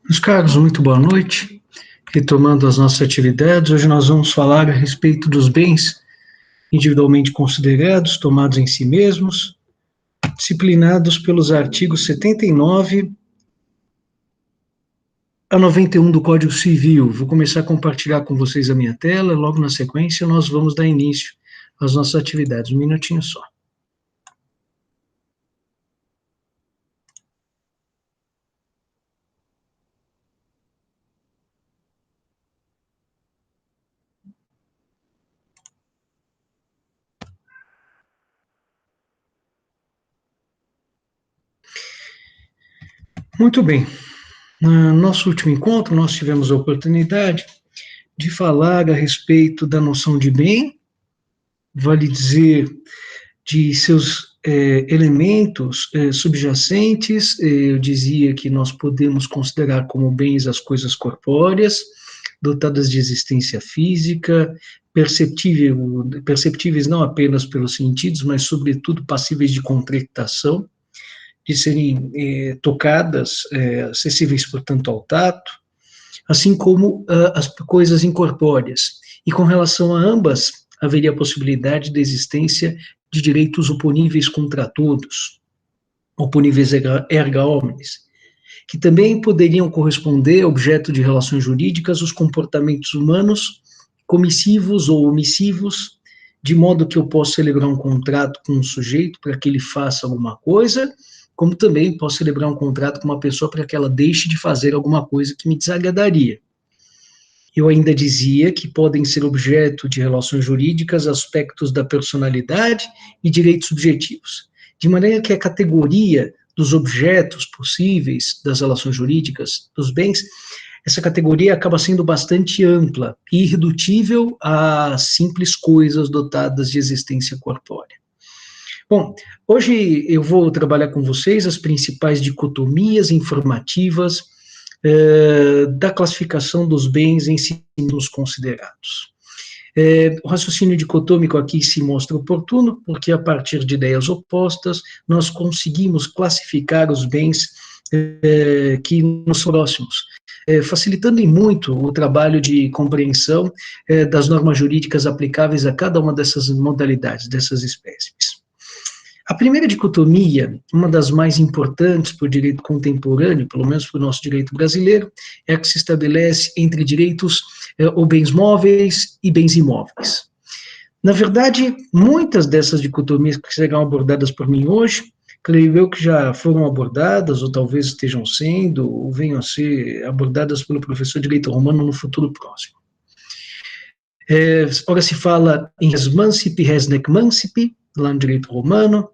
Meus caros, muito boa noite. Retomando as nossas atividades, hoje nós vamos falar a respeito dos bens individualmente considerados, tomados em si mesmos, disciplinados pelos artigos 79 a 91 do Código Civil. Vou começar a compartilhar com vocês a minha tela, logo na sequência nós vamos dar início às nossas atividades. Um minutinho só. Muito bem. No nosso último encontro, nós tivemos a oportunidade de falar a respeito da noção de bem, vale dizer, de seus elementos subjacentes. Eu dizia que nós podemos considerar como bens as coisas corpóreas, dotadas de existência física, perceptíveis não apenas pelos sentidos, mas sobretudo passíveis de concretização, de serem tocadas, acessíveis, portanto, ao tato, assim como as coisas incorpóreas. E com relação a ambas, haveria a possibilidade da existência de direitos oponíveis contra todos, oponíveis erga omnes, que também poderiam corresponder, objeto de relações jurídicas, os comportamentos humanos, comissivos ou omissivos, de modo que eu possa celebrar um contrato com um sujeito para que ele faça alguma coisa, como também posso celebrar um contrato com uma pessoa para que ela deixe de fazer alguma coisa que me desagradaria. Eu ainda dizia que podem ser objeto de relações jurídicas aspectos da personalidade e direitos subjetivos, de maneira que a categoria dos objetos possíveis das relações jurídicas dos bens, essa categoria acaba sendo bastante ampla e irredutível a simples coisas dotadas de existência corpórea. Bom, hoje eu vou trabalhar com vocês as principais dicotomias informativas da classificação dos bens em si considerados. O raciocínio dicotômico aqui se mostra oportuno, porque a partir de ideias opostas, nós conseguimos classificar os bens que nos são próximos, facilitando em muito o trabalho de compreensão das normas jurídicas aplicáveis a cada uma dessas modalidades, dessas espécies. A primeira dicotomia, uma das mais importantes para o direito contemporâneo, pelo menos para o nosso direito brasileiro, é a que se estabelece entre direitos ou bens móveis e bens imóveis. Na verdade, muitas dessas dicotomias que serão abordadas por mim hoje, creio eu que já foram abordadas, ou talvez estejam sendo, ou venham a ser abordadas pelo professor de direito romano no futuro próximo. Ora se fala em res mancipi, res nec mancipi, lá no direito romano,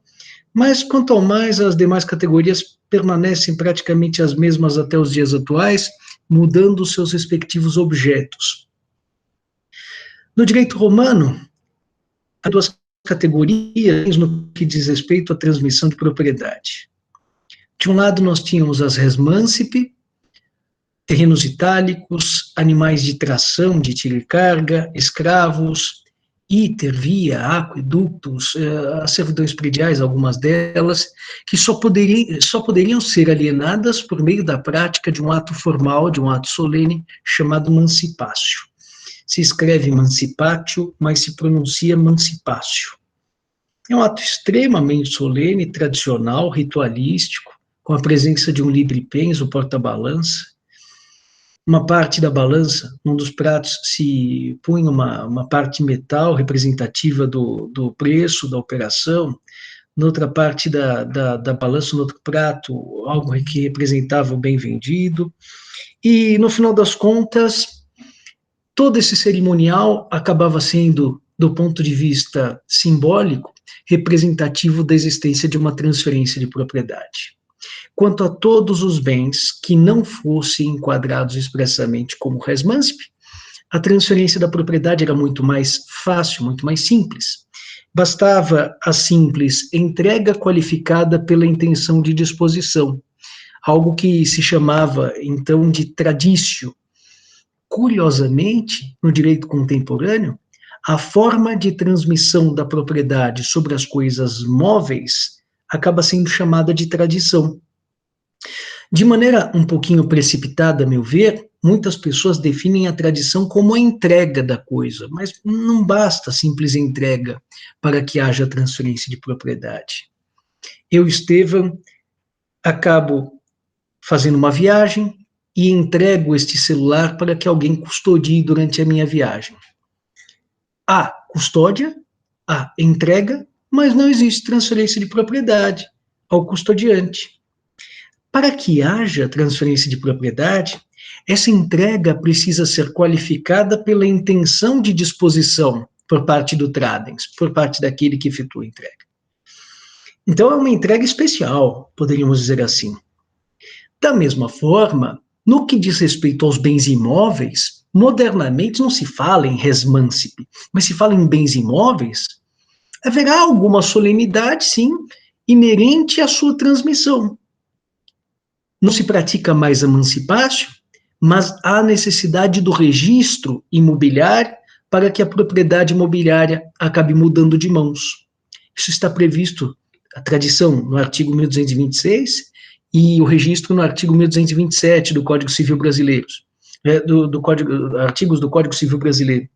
mas quanto ao mais, as demais categorias permanecem praticamente as mesmas até os dias atuais, mudando seus respectivos objetos. No direito romano, há duas categorias no que diz respeito à transmissão de propriedade. De um lado, nós tínhamos as res mancipi, terrenos itálicos, animais de tração, de tiro e carga, escravos, iter, via, aquedutos, as servidões prediais, algumas delas, que só poderiam ser alienadas por meio da prática de um ato formal, de um ato solene, chamado mancipatio. Se escreve mancipatio, mas se pronuncia mancipatio. É um ato extremamente solene, tradicional, ritualístico, com a presença de um libre-pens, o porta-balança. Uma parte da balança, um dos pratos, se punha uma parte de metal representativa do preço da operação, na outra parte da balança, no outro prato, algo que representava o bem vendido, e no final das contas, todo esse cerimonial acabava sendo, do ponto de vista simbólico, representativo da existência de uma transferência de propriedade. Quanto a todos os bens que não fossem enquadrados expressamente como res mancipi, a transferência da propriedade era muito mais fácil, muito mais simples. Bastava a simples entrega qualificada pela intenção de disposição, algo que se chamava, então, de traditio. Curiosamente, no direito contemporâneo, a forma de transmissão da propriedade sobre as coisas móveis acaba sendo chamada de tradição. De maneira um pouquinho precipitada, a meu ver, muitas pessoas definem a tradição como a entrega da coisa, mas não basta a simples entrega para que haja transferência de propriedade. Eu, Estevam, acabo fazendo uma viagem e entrego este celular para que alguém custodie durante a minha viagem. Há custódia, há entrega, mas não existe transferência de propriedade ao custodiante. Para que haja transferência de propriedade, essa entrega precisa ser qualificada pela intenção de disposição por parte do tradens, por parte daquele que efetua a entrega. Então, é uma entrega especial, poderíamos dizer assim. Da mesma forma, no que diz respeito aos bens imóveis, modernamente não se fala em res mancipe, mas se fala em bens imóveis, haverá alguma solenidade, sim, inerente à sua transmissão. Não se pratica mais a mancipatio, mas há necessidade do registro imobiliário para que a propriedade imobiliária acabe mudando de mãos. Isso está previsto, a tradição, no artigo 1226 e o registro no artigo 1227 do Código Civil Brasileiro, artigos do Código Civil Brasileiro.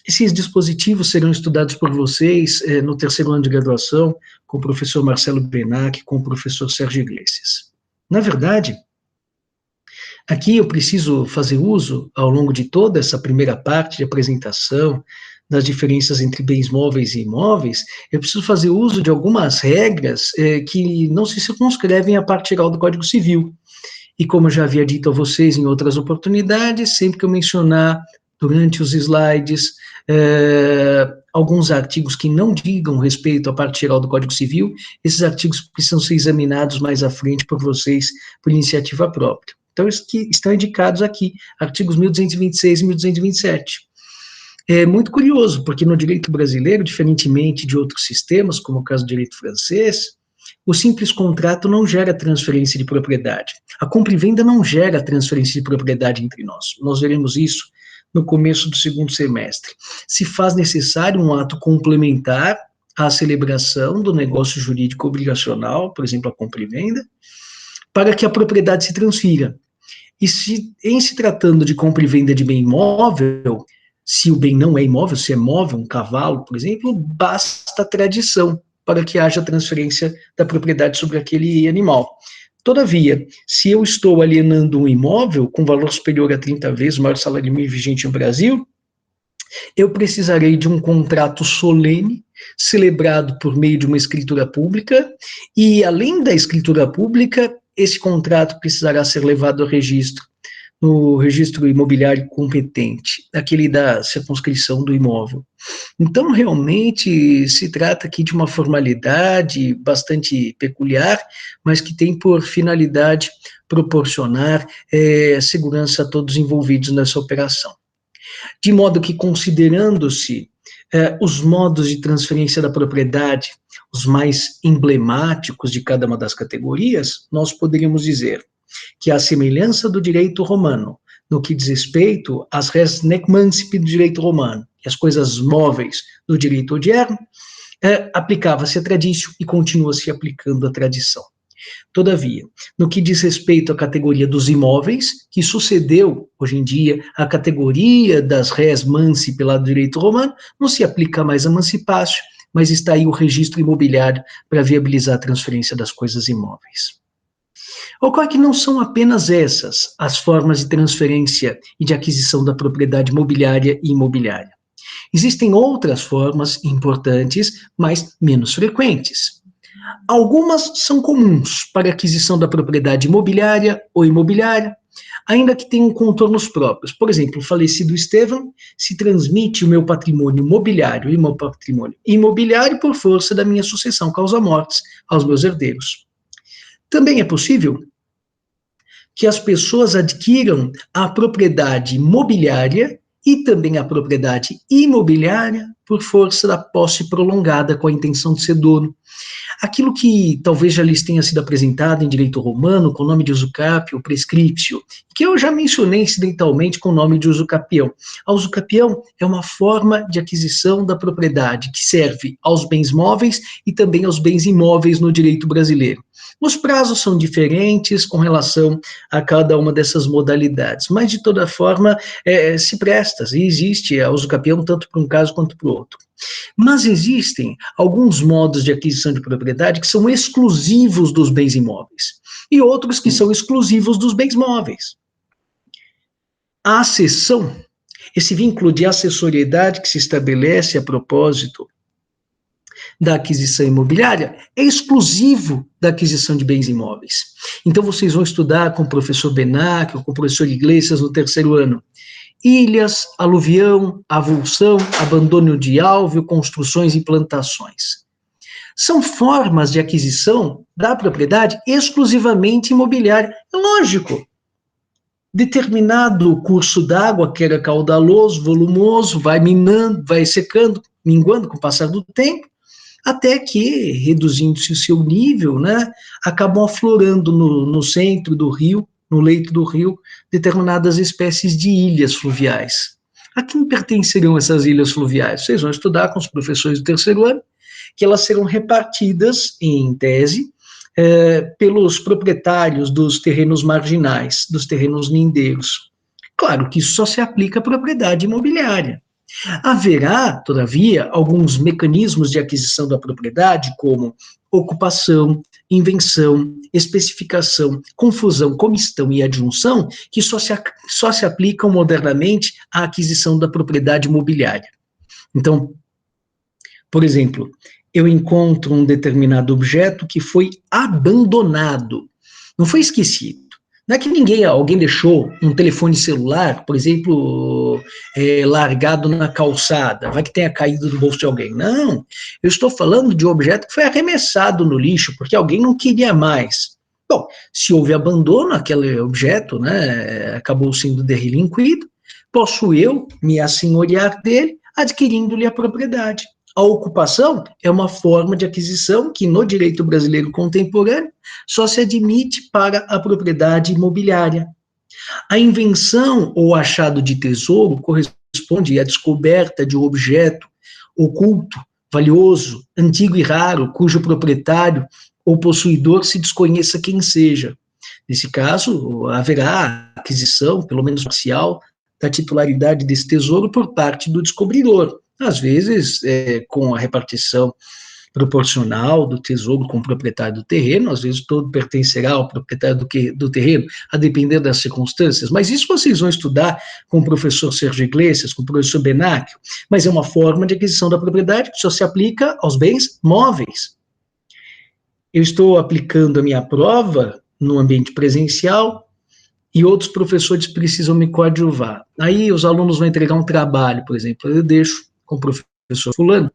Esses dispositivos serão estudados por vocês no terceiro ano de graduação, com o professor Marcelo Benac, com o professor Sérgio Iglesias. Na verdade, aqui eu preciso fazer uso, ao longo de toda essa primeira parte de apresentação, das diferenças entre bens móveis e imóveis, eu preciso fazer uso de algumas regras que não se circunscrevem à parte geral do Código Civil. E como eu já havia dito a vocês em outras oportunidades, sempre que eu mencionar durante os slides alguns artigos que não digam respeito à parte geral do Código Civil, esses artigos precisam ser examinados mais à frente por vocês, por iniciativa própria. Então, os que estão indicados aqui, artigos 1226 e 1227. É muito curioso, porque no direito brasileiro, diferentemente de outros sistemas, como o caso do direito francês, o simples contrato não gera transferência de propriedade. A compra e venda não gera transferência de propriedade entre nós. Nós veremos isso no começo do segundo semestre. Se faz necessário um ato complementar à celebração do negócio jurídico obrigacional, por exemplo, a compra e venda, para que a propriedade se transfira. E em se tratando de compra e venda de bem imóvel, se o bem não é imóvel, se é móvel, um cavalo, por exemplo, basta a tradição para que haja transferência da propriedade sobre aquele animal. Todavia, se eu estou alienando um imóvel com valor superior a 30 vezes o maior salário mínimo vigente no Brasil, eu precisarei de um contrato solene, celebrado por meio de uma escritura pública, e além da escritura pública, esse contrato precisará ser levado ao registro, no registro imobiliário competente, aquele da circunscrição do imóvel. Então, realmente, se trata aqui de uma formalidade bastante peculiar, mas que tem por finalidade proporcionar segurança a todos envolvidos nessa operação. De modo que, considerando-se os modos de transferência da propriedade, os mais emblemáticos de cada uma das categorias, nós poderíamos dizer que a semelhança do direito romano, no que diz respeito às res nec mancipi do direito romano, e as coisas móveis do direito odierno, aplicava-se a tradição e continua-se aplicando a tradição. Todavia, no que diz respeito à categoria dos imóveis, que sucedeu, hoje em dia, à categoria das res mancipi lá do direito romano, não se aplica mais a mancipatio, mas está aí o registro imobiliário para viabilizar a transferência das coisas imóveis. Ocorre que não são apenas essas as formas de transferência e de aquisição da propriedade mobiliária e imobiliária. Existem outras formas importantes, mas menos frequentes. Algumas são comuns para a aquisição da propriedade imobiliária ou imobiliária, ainda que tenham contornos próprios. Por exemplo, o falecido Estevam se transmite o meu patrimônio mobiliário e o meu patrimônio imobiliário por força da minha sucessão causa-mortis aos meus herdeiros. Também é possível que as pessoas adquiram a propriedade mobiliária e também a propriedade imobiliária por força da posse prolongada com a intenção de ser dono. Aquilo que talvez já lhes tenha sido apresentado em direito romano com o nome de usucapio, prescriptio, que eu já mencionei incidentalmente com o nome de usucapião. A usucapião é uma forma de aquisição da propriedade que serve aos bens móveis e também aos bens imóveis no direito brasileiro. Os prazos são diferentes com relação a cada uma dessas modalidades, mas de toda forma se presta, e existe a usucapião tanto para um caso quanto para o outro. Mas existem alguns modos de aquisição de propriedade que são exclusivos dos bens imóveis e outros que são exclusivos dos bens móveis. A acessão, esse vínculo de acessoriedade que se estabelece a propósito da aquisição imobiliária é exclusivo da aquisição de bens imóveis. Então, vocês vão estudar com o professor Benac ou com o professor Iglesias no terceiro ano. Ilhas, aluvião, avulsão, abandono de alveo, construções e plantações. São formas de aquisição da propriedade exclusivamente imobiliária. É lógico. Determinado curso d'água, que era caudaloso, volumoso, vai minando, vai secando, minguando com o passar do tempo, até que, reduzindo-se o seu nível, né, acabam aflorando no centro do rio, no leito do rio, determinadas espécies de ilhas fluviais. A quem pertencerão essas ilhas fluviais? Vocês vão estudar com os professores do terceiro ano, que elas serão repartidas, em tese, pelos proprietários dos terrenos marginais, dos terrenos lindeiros. Claro que isso só se aplica à propriedade imobiliária. Haverá, todavia, alguns mecanismos de aquisição da propriedade, como ocupação, invenção, especificação, confusão, comistão e adjunção, que só se aplicam modernamente à aquisição da propriedade imobiliária. Então, por exemplo, eu encontro um determinado objeto que foi abandonado, não foi esquecido. Não é que alguém deixou um telefone celular, por exemplo, largado na calçada, vai que tenha caído do bolso de alguém. Não, eu estou falando de um objeto que foi arremessado no lixo, porque alguém não queria mais. Bom, se houve abandono, aquele objeto, né, acabou sendo derrelinquido, posso eu me assenhorear dele, adquirindo-lhe a propriedade. A ocupação é uma forma de aquisição que, no direito brasileiro contemporâneo, só se admite para a propriedade imobiliária. A invenção ou achado de tesouro corresponde à descoberta de um objeto oculto, valioso, antigo e raro, cujo proprietário ou possuidor se desconheça quem seja. Nesse caso, haverá aquisição, pelo menos parcial, da titularidade desse tesouro por parte do descobridor. Às vezes, com a repartição proporcional do tesouro com o proprietário do terreno, às vezes todo pertencerá ao proprietário do terreno, a depender das circunstâncias, mas isso vocês vão estudar com o professor Sérgio Iglesias, com o professor Benacchio, mas é uma forma de aquisição da propriedade que só se aplica aos bens móveis. Eu estou aplicando a minha prova no ambiente presencial, e outros professores precisam me coadjuvar. Aí os alunos vão entregar um trabalho, por exemplo, eu deixo com o professor fulano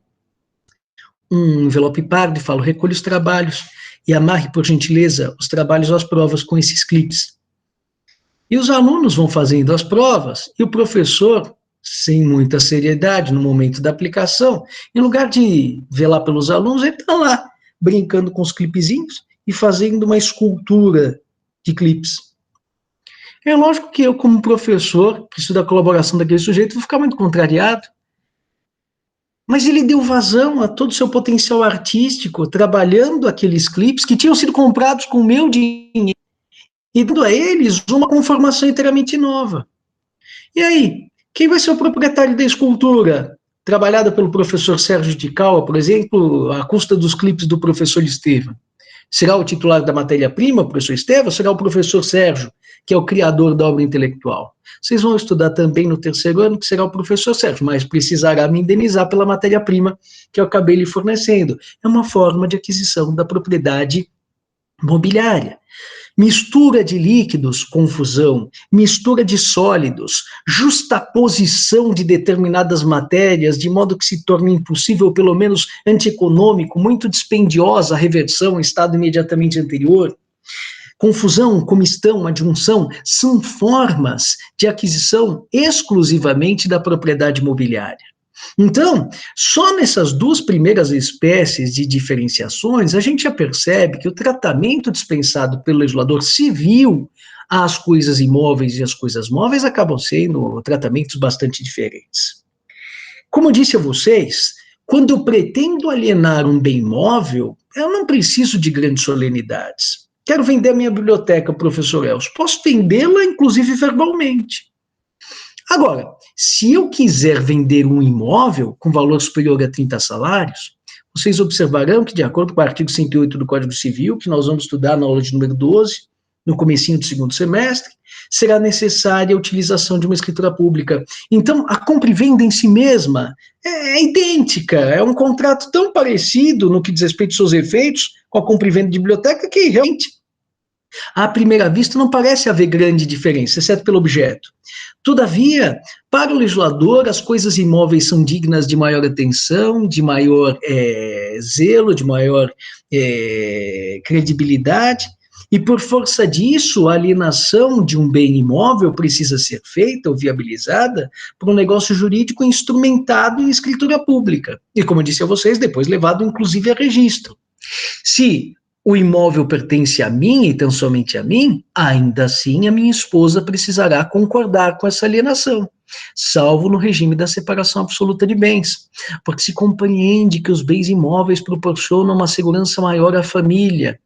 um envelope pardo e falo, recolha os trabalhos e amarre, por gentileza, os trabalhos às provas com esses clipes. E os alunos vão fazendo as provas e o professor, sem muita seriedade no momento da aplicação, em lugar de velar pelos alunos, ele está lá, brincando com os clipezinhos e fazendo uma escultura de clipes. É lógico que eu, como professor, preciso da colaboração daquele sujeito, vou ficar muito contrariado. Mas ele deu vazão a todo o seu potencial artístico, trabalhando aqueles clipes que tinham sido comprados com o meu dinheiro, e dando a eles uma conformação inteiramente nova. E aí, quem vai ser o proprietário da escultura? Trabalhada pelo professor Sérgio de Caua, por exemplo, à custa dos clipes do professor Estevam. Será o titular da matéria-prima, o professor Estevam, ou será o professor Sérgio, que é o criador da obra intelectual? Vocês vão estudar também no terceiro ano, que será o professor Sérgio, mas precisará me indenizar pela matéria-prima que eu acabei lhe fornecendo. É uma forma de aquisição da propriedade mobiliária. Mistura de líquidos, confusão, mistura de sólidos, justaposição de determinadas matérias, de modo que se torne impossível, pelo menos antieconômico, muito dispendiosa a reversão em estado imediatamente anterior. Confusão, comistão, adjunção, são formas de aquisição exclusivamente da propriedade imobiliária. Então, só nessas duas primeiras espécies de diferenciações, a gente já percebe que o tratamento dispensado pelo legislador civil às coisas imóveis e às coisas móveis acabam sendo tratamentos bastante diferentes. Como eu disse a vocês, quando eu pretendo alienar um bem móvel, eu não preciso de grandes solenidades. Quero vender a minha biblioteca, professor Elcio. Posso vendê-la, inclusive verbalmente. Agora, se eu quiser vender um imóvel com valor superior a 30 salários, vocês observarão que, de acordo com o artigo 108 do Código Civil, que nós vamos estudar na aula de número 12, no comecinho do segundo semestre, será necessária a utilização de uma escritura pública. Então, a compra e venda em si mesma é idêntica, é um contrato tão parecido no que diz respeito aos seus efeitos com a compra e venda de biblioteca que realmente, à primeira vista, não parece haver grande diferença, exceto pelo objeto. Todavia, para o legislador, as coisas imóveis são dignas de maior atenção, de maior zelo, de maior credibilidade, e por força disso, a alienação de um bem imóvel precisa ser feita ou viabilizada por um negócio jurídico instrumentado em escritura pública. E, como eu disse a vocês, depois levado inclusive a registro. Se o imóvel pertence a mim e tão somente a mim, ainda assim a minha esposa precisará concordar com essa alienação, salvo no regime da separação absoluta de bens, porque se compreende que os bens imóveis proporcionam uma segurança maior à família.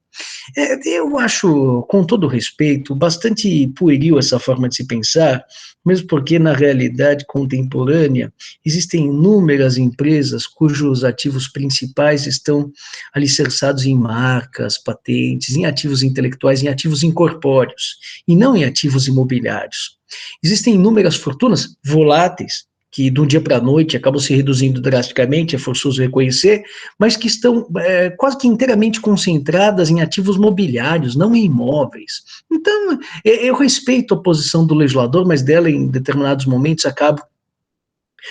Eu acho, com todo respeito, bastante pueril essa forma de se pensar, mesmo porque, na realidade contemporânea, existem inúmeras empresas cujos ativos principais estão alicerçados em marcas, patentes, em ativos intelectuais, em ativos incorpóreos, e não em ativos imobiliários. Existem inúmeras fortunas voláteis, que de um dia para a noite acabam se reduzindo drasticamente, é forçoso reconhecer, mas que estão quase que inteiramente concentradas em ativos mobiliários, não em imóveis. Então, eu respeito a posição do legislador, mas dela, em determinados momentos, acabo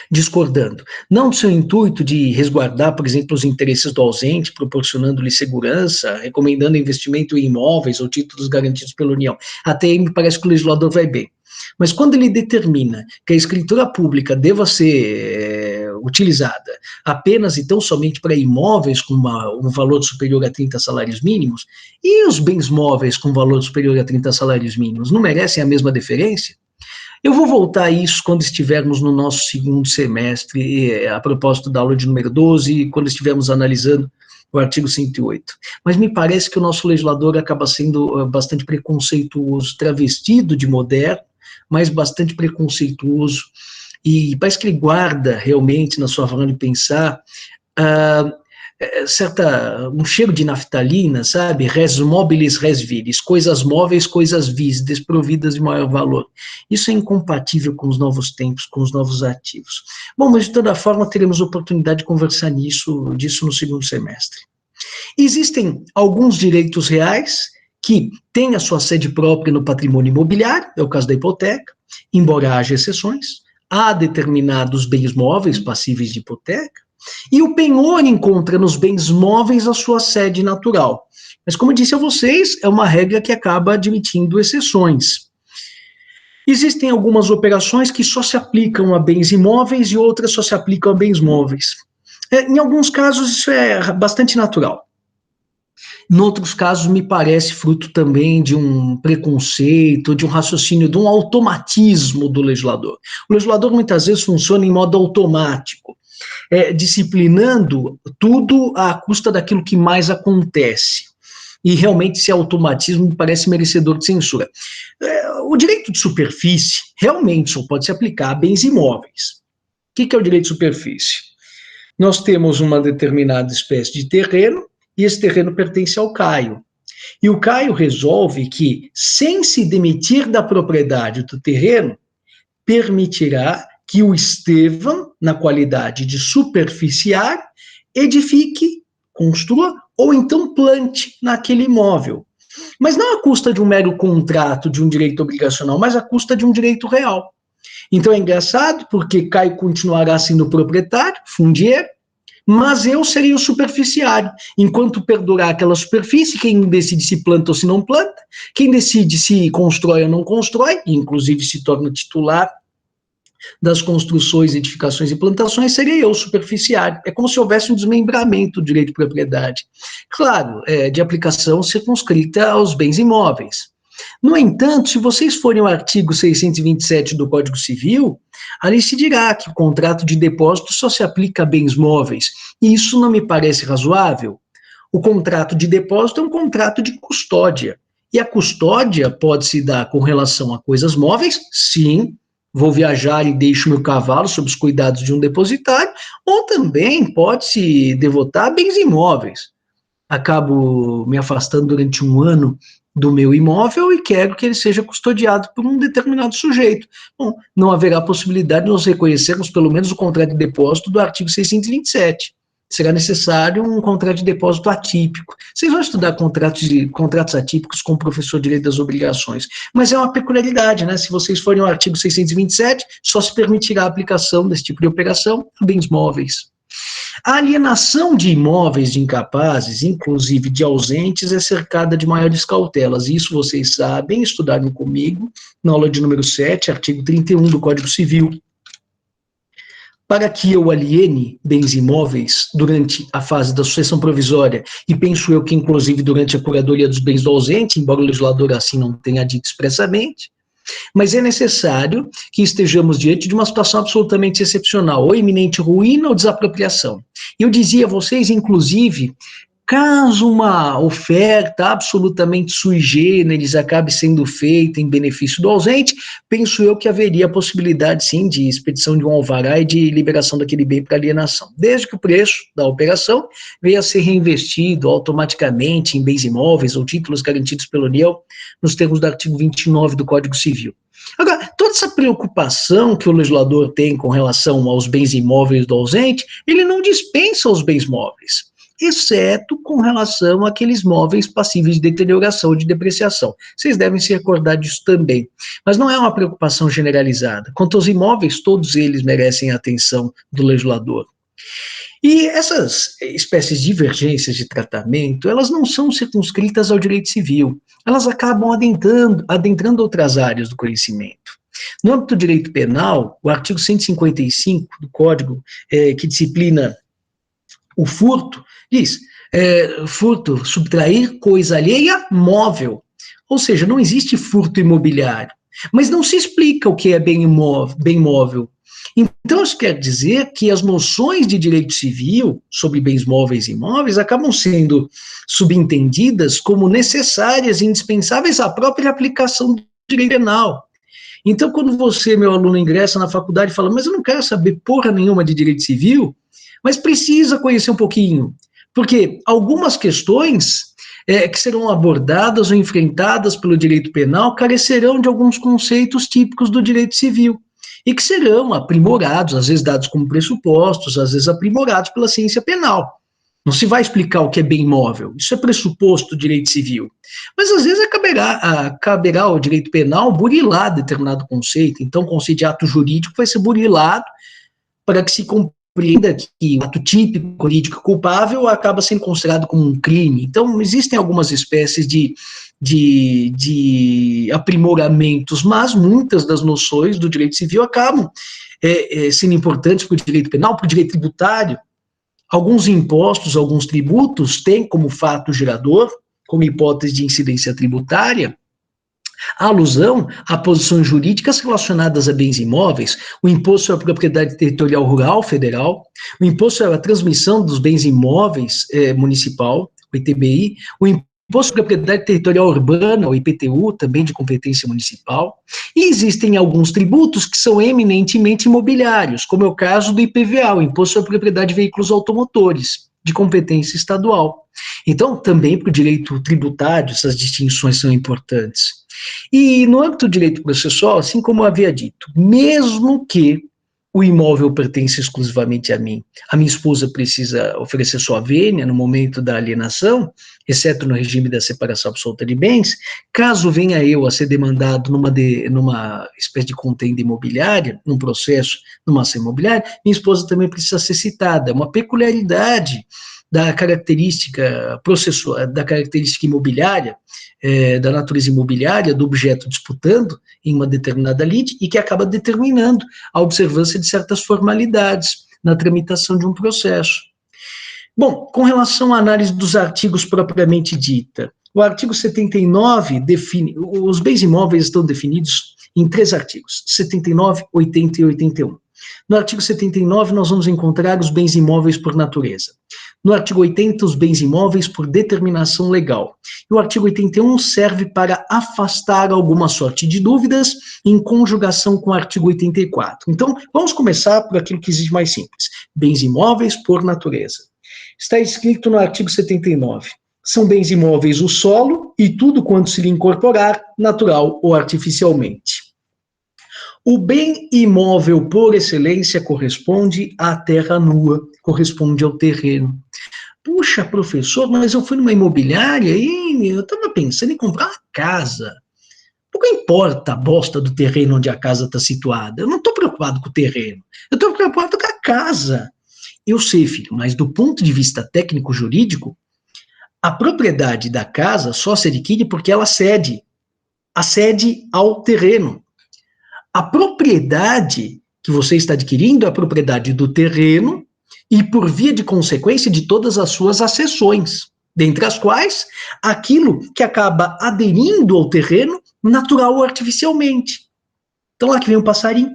discordando. Não do seu intuito de resguardar, por exemplo, os interesses do ausente, proporcionando-lhe segurança, recomendando investimento em imóveis ou títulos garantidos pela União. Até aí me parece que o legislador vai bem. Mas quando ele determina que a escritura pública deva ser utilizada apenas e tão somente para imóveis com um valor superior a 30 salários mínimos, e os bens móveis com valor superior a 30 salários mínimos não merecem a mesma deferência? Eu vou voltar a isso quando estivermos no nosso segundo semestre, a propósito da aula de número 12, quando estivermos analisando o artigo 108. Mas me parece que o nosso legislador acaba sendo bastante preconceituoso, travestido de moderno, mas bastante preconceituoso, e parece que ele guarda realmente na sua forma de pensar um cheiro de naftalina, sabe? Res mobilis, res viris, coisas móveis, coisas vis, desprovidas de maior valor. Isso é incompatível com os novos tempos, com os novos ativos. Bom, mas de toda forma teremos oportunidade de conversar disso no segundo semestre. Existem alguns direitos reais que têm a sua sede própria no patrimônio imobiliário, é o caso da hipoteca, embora haja exceções. Há determinados bens móveis passíveis de hipoteca, e o penhor encontra nos bens móveis a sua sede natural. Mas, como eu disse a vocês, é uma regra que acaba admitindo exceções. Existem algumas operações que só se aplicam a bens imóveis e outras só se aplicam a bens móveis. Em alguns casos, isso é bastante natural. Em outros casos, me parece fruto também de um preconceito, de um raciocínio, de um automatismo do legislador. O legislador muitas vezes funciona em modo automático, disciplinando tudo à custa daquilo que mais acontece. E realmente esse automatismo me parece merecedor de censura. O direito de superfície realmente só pode se aplicar a bens imóveis. O que é o direito de superfície? Nós temos uma determinada espécie de terreno, e esse terreno pertence ao Caio. E o Caio resolve que, sem se demitir da propriedade do terreno, permitirá que o Estevão, na qualidade de superficiário, edifique, construa ou então plante naquele imóvel. Mas não à custa de um mero contrato, de um direito obrigacional, mas à custa de um direito real. Então é engraçado, porque Caio continuará sendo proprietário, fundiário, mas eu serei o superficiário. Enquanto perdurar aquela superfície, quem decide se planta ou se não planta, quem decide se constrói ou não constrói, inclusive se torna titular das construções, edificações e plantações seria eu, superficiário. É como se houvesse um desmembramento do direito de propriedade. Claro, de aplicação circunscrita aos bens imóveis. No entanto, se vocês forem ao artigo 627 do Código Civil, ali se dirá que o contrato de depósito só se aplica a bens móveis, e isso não me parece razoável. O contrato de depósito é um contrato de custódia, e a custódia pode se dar com relação a coisas móveis, sim, vou viajar e deixo meu cavalo sob os cuidados de um depositário, ou também pode se devotar a bens imóveis. Acabo me afastando durante um ano do meu imóvel e quero que ele seja custodiado por um determinado sujeito. Bom, não haverá possibilidade de nós reconhecermos pelo menos o contrato de depósito do artigo 627. Será necessário um contrato de depósito atípico. Vocês vão estudar contratos atípicos com o professor de Direito das Obrigações, mas é uma peculiaridade, né? Se vocês forem ao artigo 627, só se permitirá a aplicação desse tipo de operação a bens móveis. A alienação de imóveis de incapazes, inclusive de ausentes, é cercada de maiores cautelas. Isso vocês sabem, estudaram comigo, na aula de número 7, artigo 31 do Código Civil. Para que eu aliene bens imóveis durante a fase da sucessão provisória, e penso eu que inclusive durante a curadoria dos bens do ausente, embora o legislador assim não tenha dito expressamente, mas é necessário que estejamos diante de uma situação absolutamente excepcional, ou iminente ruína ou desapropriação. Eu dizia a vocês, inclusive, caso uma oferta absolutamente sui generis acabe sendo feita em benefício do ausente, penso eu que haveria a possibilidade, sim, de expedição de um alvará e de liberação daquele bem para alienação, desde que o preço da operação venha a ser reinvestido automaticamente em bens imóveis ou títulos garantidos pela União, nos termos do artigo 29 do Código Civil. Agora, toda essa preocupação que o legislador tem com relação aos bens imóveis do ausente, ele não dispensa os bens móveis, exceto com relação àqueles móveis passíveis de deterioração e de depreciação. Vocês devem se recordar disso também. Mas não é uma preocupação generalizada. Quanto aos imóveis, todos eles merecem a atenção do legislador. E essas espécies de divergências de tratamento, elas não são circunscritas ao direito civil. Elas acabam adentrando outras áreas do conhecimento. No âmbito do direito penal, o artigo 155 do Código, que disciplina o furto, diz, furto, subtrair coisa alheia móvel. Ou seja, não existe furto imobiliário. Mas não se explica o que é bem móvel. Então, isso quer dizer que as noções de direito civil sobre bens móveis e imóveis acabam sendo subentendidas como necessárias e indispensáveis à própria aplicação do direito penal. Então, quando você, meu aluno, ingressa na faculdade e fala, mas eu não quero saber porra nenhuma de direito civil, mas precisa conhecer um pouquinho, porque algumas questões que serão abordadas ou enfrentadas pelo direito penal carecerão de alguns conceitos típicos do direito civil, e que serão aprimorados, às vezes dados como pressupostos, às vezes aprimorados pela ciência penal. Não se vai explicar o que é bem imóvel, isso é pressuposto do direito civil. Mas às vezes caberá ao direito penal burilar determinado conceito, então o conceito de ato jurídico vai ser burilado para que se compreenda que o ato típico, jurídico culpável acaba sendo considerado como um crime. Então existem algumas espécies de aprimoramentos, mas muitas das noções do direito civil acabam sendo importantes para o direito penal, para o direito tributário. Alguns impostos, alguns tributos têm como fato gerador, como hipótese de incidência tributária, a alusão a posições jurídicas relacionadas a bens imóveis, o imposto sobre a propriedade territorial rural federal, o imposto sobre a transmissão dos bens imóveis municipal, o ITBI, o imposto sobre a propriedade territorial urbana, o IPTU, também de competência municipal, e existem alguns tributos que são eminentemente imobiliários, como é o caso do IPVA, o Imposto sobre a Propriedade de Veículos Automotores, de competência estadual. Então, também para o direito tributário, essas distinções são importantes. E no âmbito do direito processual, assim como eu havia dito, mesmo que o imóvel pertence exclusivamente a mim, a minha esposa precisa oferecer sua vênia no momento da alienação, exceto no regime da separação absoluta de bens, caso venha eu a ser demandado numa espécie de contenda imobiliária, num processo, numa ação imobiliária, minha esposa também precisa ser citada. É uma peculiaridade da característica processual, da característica imobiliária, da natureza imobiliária do objeto disputando em uma determinada lide e que acaba determinando a observância de certas formalidades na tramitação de um processo. Bom, com relação à análise dos artigos propriamente dita, o artigo 79 define, os bens imóveis estão definidos em 3 artigos, 79, 80 e 81. No artigo 79, nós vamos encontrar os bens imóveis por natureza. No artigo 80, os bens imóveis por determinação legal. E o artigo 81 serve para afastar alguma sorte de dúvidas em conjugação com o artigo 84. Então, vamos começar por aquilo que existe mais simples. Bens imóveis por natureza. Está escrito no artigo 79. São bens imóveis o solo e tudo quanto se lhe incorporar, natural ou artificialmente. O bem imóvel por excelência corresponde à terra nua, corresponde ao terreno. Puxa, professor, mas eu fui numa imobiliária e eu estava pensando em comprar uma casa. Pouco importa a bosta do terreno onde a casa está situada. Eu não estou preocupado com o terreno. Eu estou preocupado com a casa. Eu sei, filho, mas do ponto de vista técnico-jurídico, a propriedade da casa só se adquire porque ela acede ao terreno. A propriedade que você está adquirindo é a propriedade do terreno e, por via de consequência, de todas as suas acessões, dentre as quais, aquilo que acaba aderindo ao terreno natural ou artificialmente. Então, lá que vem um passarinho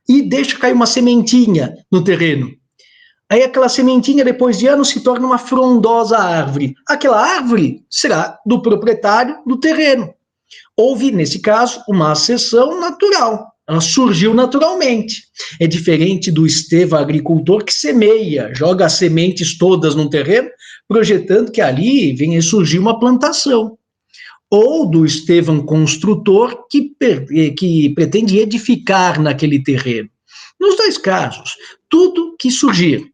e deixa cair uma sementinha no terreno. Aí aquela sementinha, depois de anos, se torna uma frondosa árvore. Aquela árvore será do proprietário do terreno. Houve, nesse caso, uma acessão natural. Ela surgiu naturalmente. É diferente do Estevão agricultor que semeia, joga as sementes todas no terreno, projetando que ali venha surgir uma plantação. Ou do Estevão construtor que pretende edificar naquele terreno. Nos 2 casos, tudo que surgir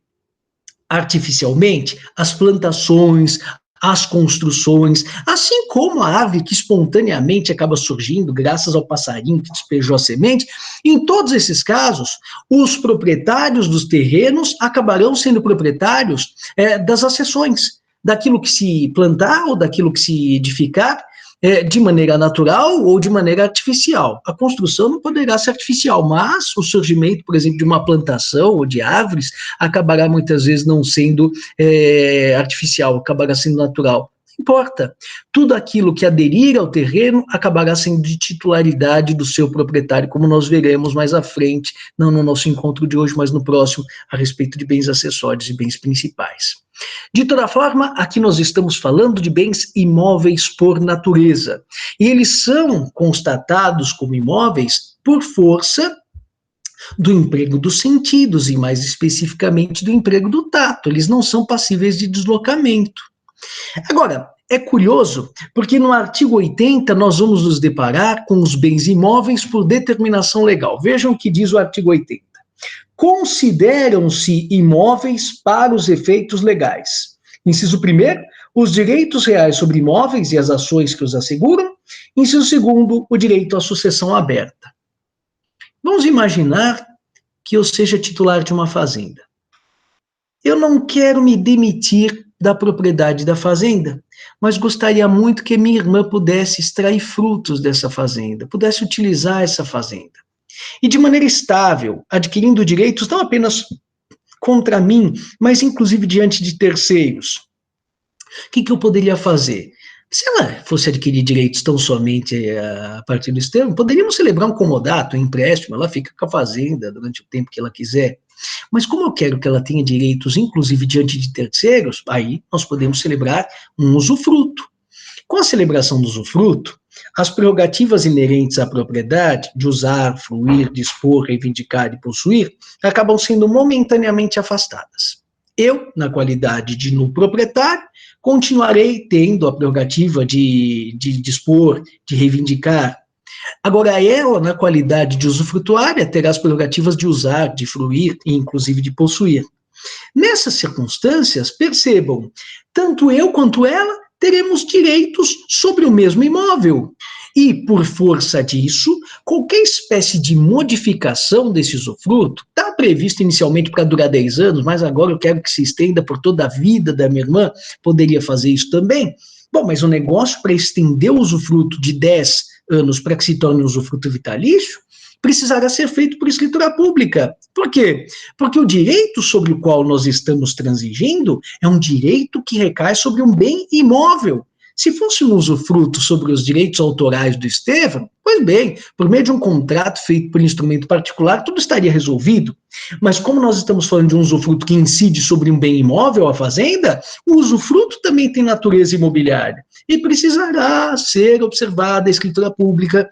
artificialmente, as plantações, as construções, assim como a árvore que espontaneamente acaba surgindo graças ao passarinho que despejou a semente, em todos esses casos, os proprietários dos terrenos acabarão sendo proprietários das acessões, daquilo que se plantar ou daquilo que se edificar, de maneira natural ou de maneira artificial. A construção não poderá ser artificial, mas o surgimento, por exemplo, de uma plantação ou de árvores acabará muitas vezes não sendo artificial, acabará sendo natural. Não importa. Tudo aquilo que aderir ao terreno acabará sendo de titularidade do seu proprietário, como nós veremos mais à frente, não no nosso encontro de hoje, mas no próximo, a respeito de bens acessórios e bens principais. De toda forma, aqui nós estamos falando de bens imóveis por natureza. E eles são constatados como imóveis por força do emprego dos sentidos, e mais especificamente do emprego do tato. Eles não são passíveis de deslocamento. Agora, é curioso, porque no artigo 80 nós vamos nos deparar com os bens imóveis por determinação legal. Vejam o que diz o artigo 80. Consideram-se imóveis para os efeitos legais. Inciso 1º, os direitos reais sobre imóveis e as ações que os asseguram. Inciso 2º, o direito à sucessão aberta. Vamos imaginar que eu seja titular de uma fazenda. Eu não quero me demitir da propriedade da fazenda, mas gostaria muito que minha irmã pudesse extrair frutos dessa fazenda, pudesse utilizar essa fazenda. E de maneira estável, adquirindo direitos não apenas contra mim, mas inclusive diante de terceiros. O que eu poderia fazer? Se ela fosse adquirir direitos tão somente a partir do externo, poderíamos celebrar um comodato, um empréstimo, ela fica com a fazenda durante o tempo que ela quiser. Mas como eu quero que ela tenha direitos, inclusive diante de terceiros, aí nós podemos celebrar um usufruto. Com a celebração do usufruto, as prerrogativas inerentes à propriedade, de usar, fruir, dispor, reivindicar e possuir, acabam sendo momentaneamente afastadas. Eu, na qualidade de nulo proprietário, continuarei tendo a prerrogativa de dispor, de reivindicar. Agora, ela, na qualidade de usufrutuária, terá as prerrogativas de usar, de fruir e, inclusive, de possuir. Nessas circunstâncias, percebam, tanto eu quanto ela teremos direitos sobre o mesmo imóvel. E, por força disso, qualquer espécie de modificação desse usufruto, está previsto inicialmente para durar 10 anos, mas agora eu quero que se estenda por toda a vida da minha irmã, poderia fazer isso também? Bom, mas o negócio para estender o usufruto de 10 anos para que se torne um usufruto vitalício, precisará ser feito por escritura pública. Por quê? Porque o direito sobre o qual nós estamos transigindo é um direito que recai sobre um bem imóvel. Se fosse um usufruto sobre os direitos autorais do Estevão, pois bem, por meio de um contrato feito por instrumento particular, tudo estaria resolvido. Mas como nós estamos falando de um usufruto que incide sobre um bem imóvel, a fazenda, o usufruto também tem natureza imobiliária e precisará ser observada a escritura pública,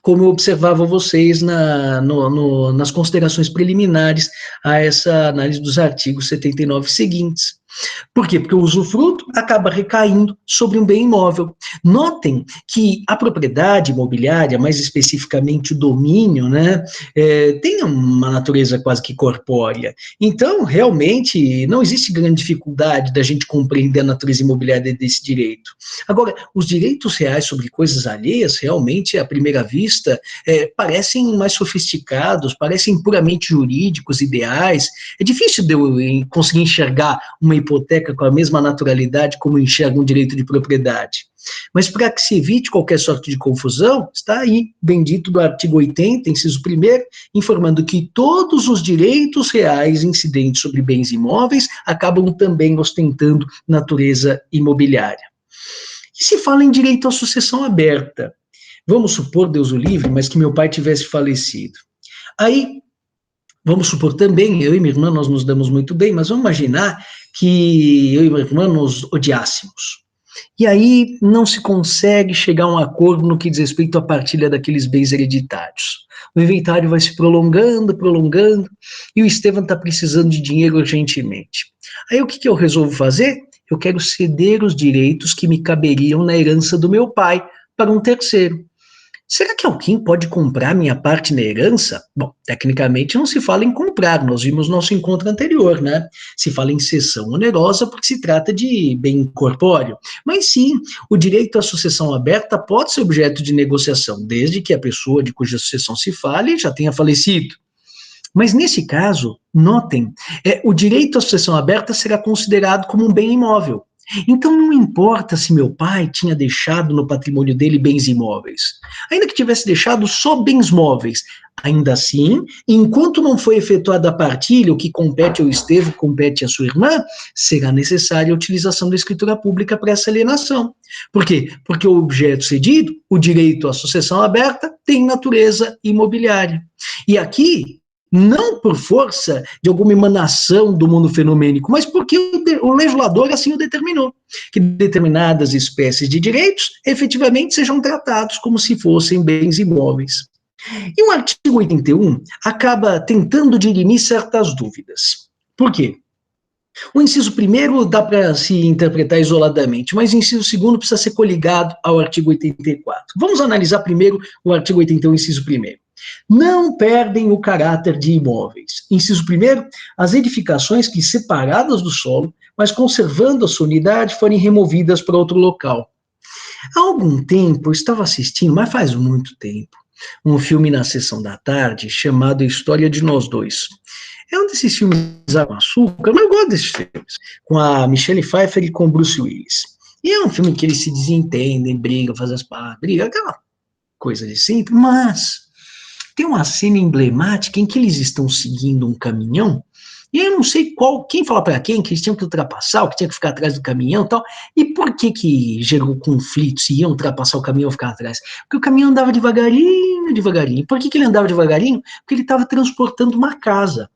como eu observava vocês nas considerações preliminares a essa análise dos artigos 79 seguintes. Por quê? Porque o usufruto acaba recaindo sobre um bem imóvel. Notem que a propriedade imobiliária, mais especificamente o domínio, né, tem uma natureza quase que corpórea. Então, realmente, não existe grande dificuldade da gente compreender a natureza imobiliária desse direito. Agora, os direitos reais sobre coisas alheias, realmente, à primeira vista, parecem mais sofisticados, parecem puramente jurídicos, ideais. É difícil de eu conseguir enxergar uma hipoteca com a mesma naturalidade como enxerga um direito de propriedade. Mas para que se evite qualquer sorte de confusão, está aí, bendito do artigo 80, inciso 1º, informando que todos os direitos reais incidentes sobre bens imóveis acabam também ostentando natureza imobiliária. E se fala em direito à sucessão aberta? Vamos supor, Deus o livre, mas que meu pai tivesse falecido. Aí, vamos supor também, eu e minha irmã, nós nos damos muito bem, mas vamos imaginar que eu e minha irmã nos odiássemos. E aí não se consegue chegar a um acordo no que diz respeito à partilha daqueles bens hereditários. O inventário vai se prolongando, prolongando, e o Estevão está precisando de dinheiro urgentemente. Aí o que eu resolvo fazer? Eu quero ceder os direitos que me caberiam na herança do meu pai para um terceiro. Será que alguém pode comprar minha parte na herança? Bom, tecnicamente não se fala em comprar, nós vimos nosso encontro anterior, né? Se fala em cessão onerosa porque se trata de bem corpóreo. Mas sim, o direito à sucessão aberta pode ser objeto de negociação, desde que a pessoa de cuja sucessão se fale já tenha falecido. Mas nesse caso, notem, o direito à sucessão aberta será considerado como um bem imóvel. Então não importa se meu pai tinha deixado no patrimônio dele bens imóveis, ainda que tivesse deixado só bens móveis, ainda assim, enquanto não foi efetuada a partilha, o que compete ao Estevão, compete à sua irmã, será necessária a utilização da escritura pública para essa alienação. Por quê? Porque o objeto cedido, o direito à sucessão aberta, tem natureza imobiliária. E aqui, não por força de alguma emanação do mundo fenomênico, mas porque o legislador assim o determinou, que determinadas espécies de direitos efetivamente sejam tratados como se fossem bens imóveis. E o artigo 81 acaba tentando dirimir certas dúvidas. Por quê? O inciso 1º dá para se interpretar isoladamente, mas o inciso 2º precisa ser coligado ao artigo 84. Vamos analisar primeiro o artigo 81, inciso 1º. Não perdem o caráter de imóveis. Inciso 1º, as edificações que, separadas do solo, mas conservando a sua unidade, forem removidas para outro local. Há algum tempo, eu estava assistindo, mas faz muito tempo, um filme na sessão da tarde chamado História de Nós Dois. É um desses filmes com açúcar, mas eu gosto desses filmes, com a Michelle Pfeiffer e com o Bruce Willis. E é um filme que eles se desentendem, brigam, fazem as pazes, brigam, aquela coisa de sempre, mas tem uma cena emblemática em que eles estão seguindo um caminhão, e eu não sei quem fala para quem, que eles tinham que ultrapassar, ou que tinha que ficar atrás do caminhão e tal, e por que gerou conflito, se iam ultrapassar o caminhão ou ficar atrás? Porque o caminhão andava devagarinho, devagarinho. Por que ele andava devagarinho? Porque ele estava transportando uma casa.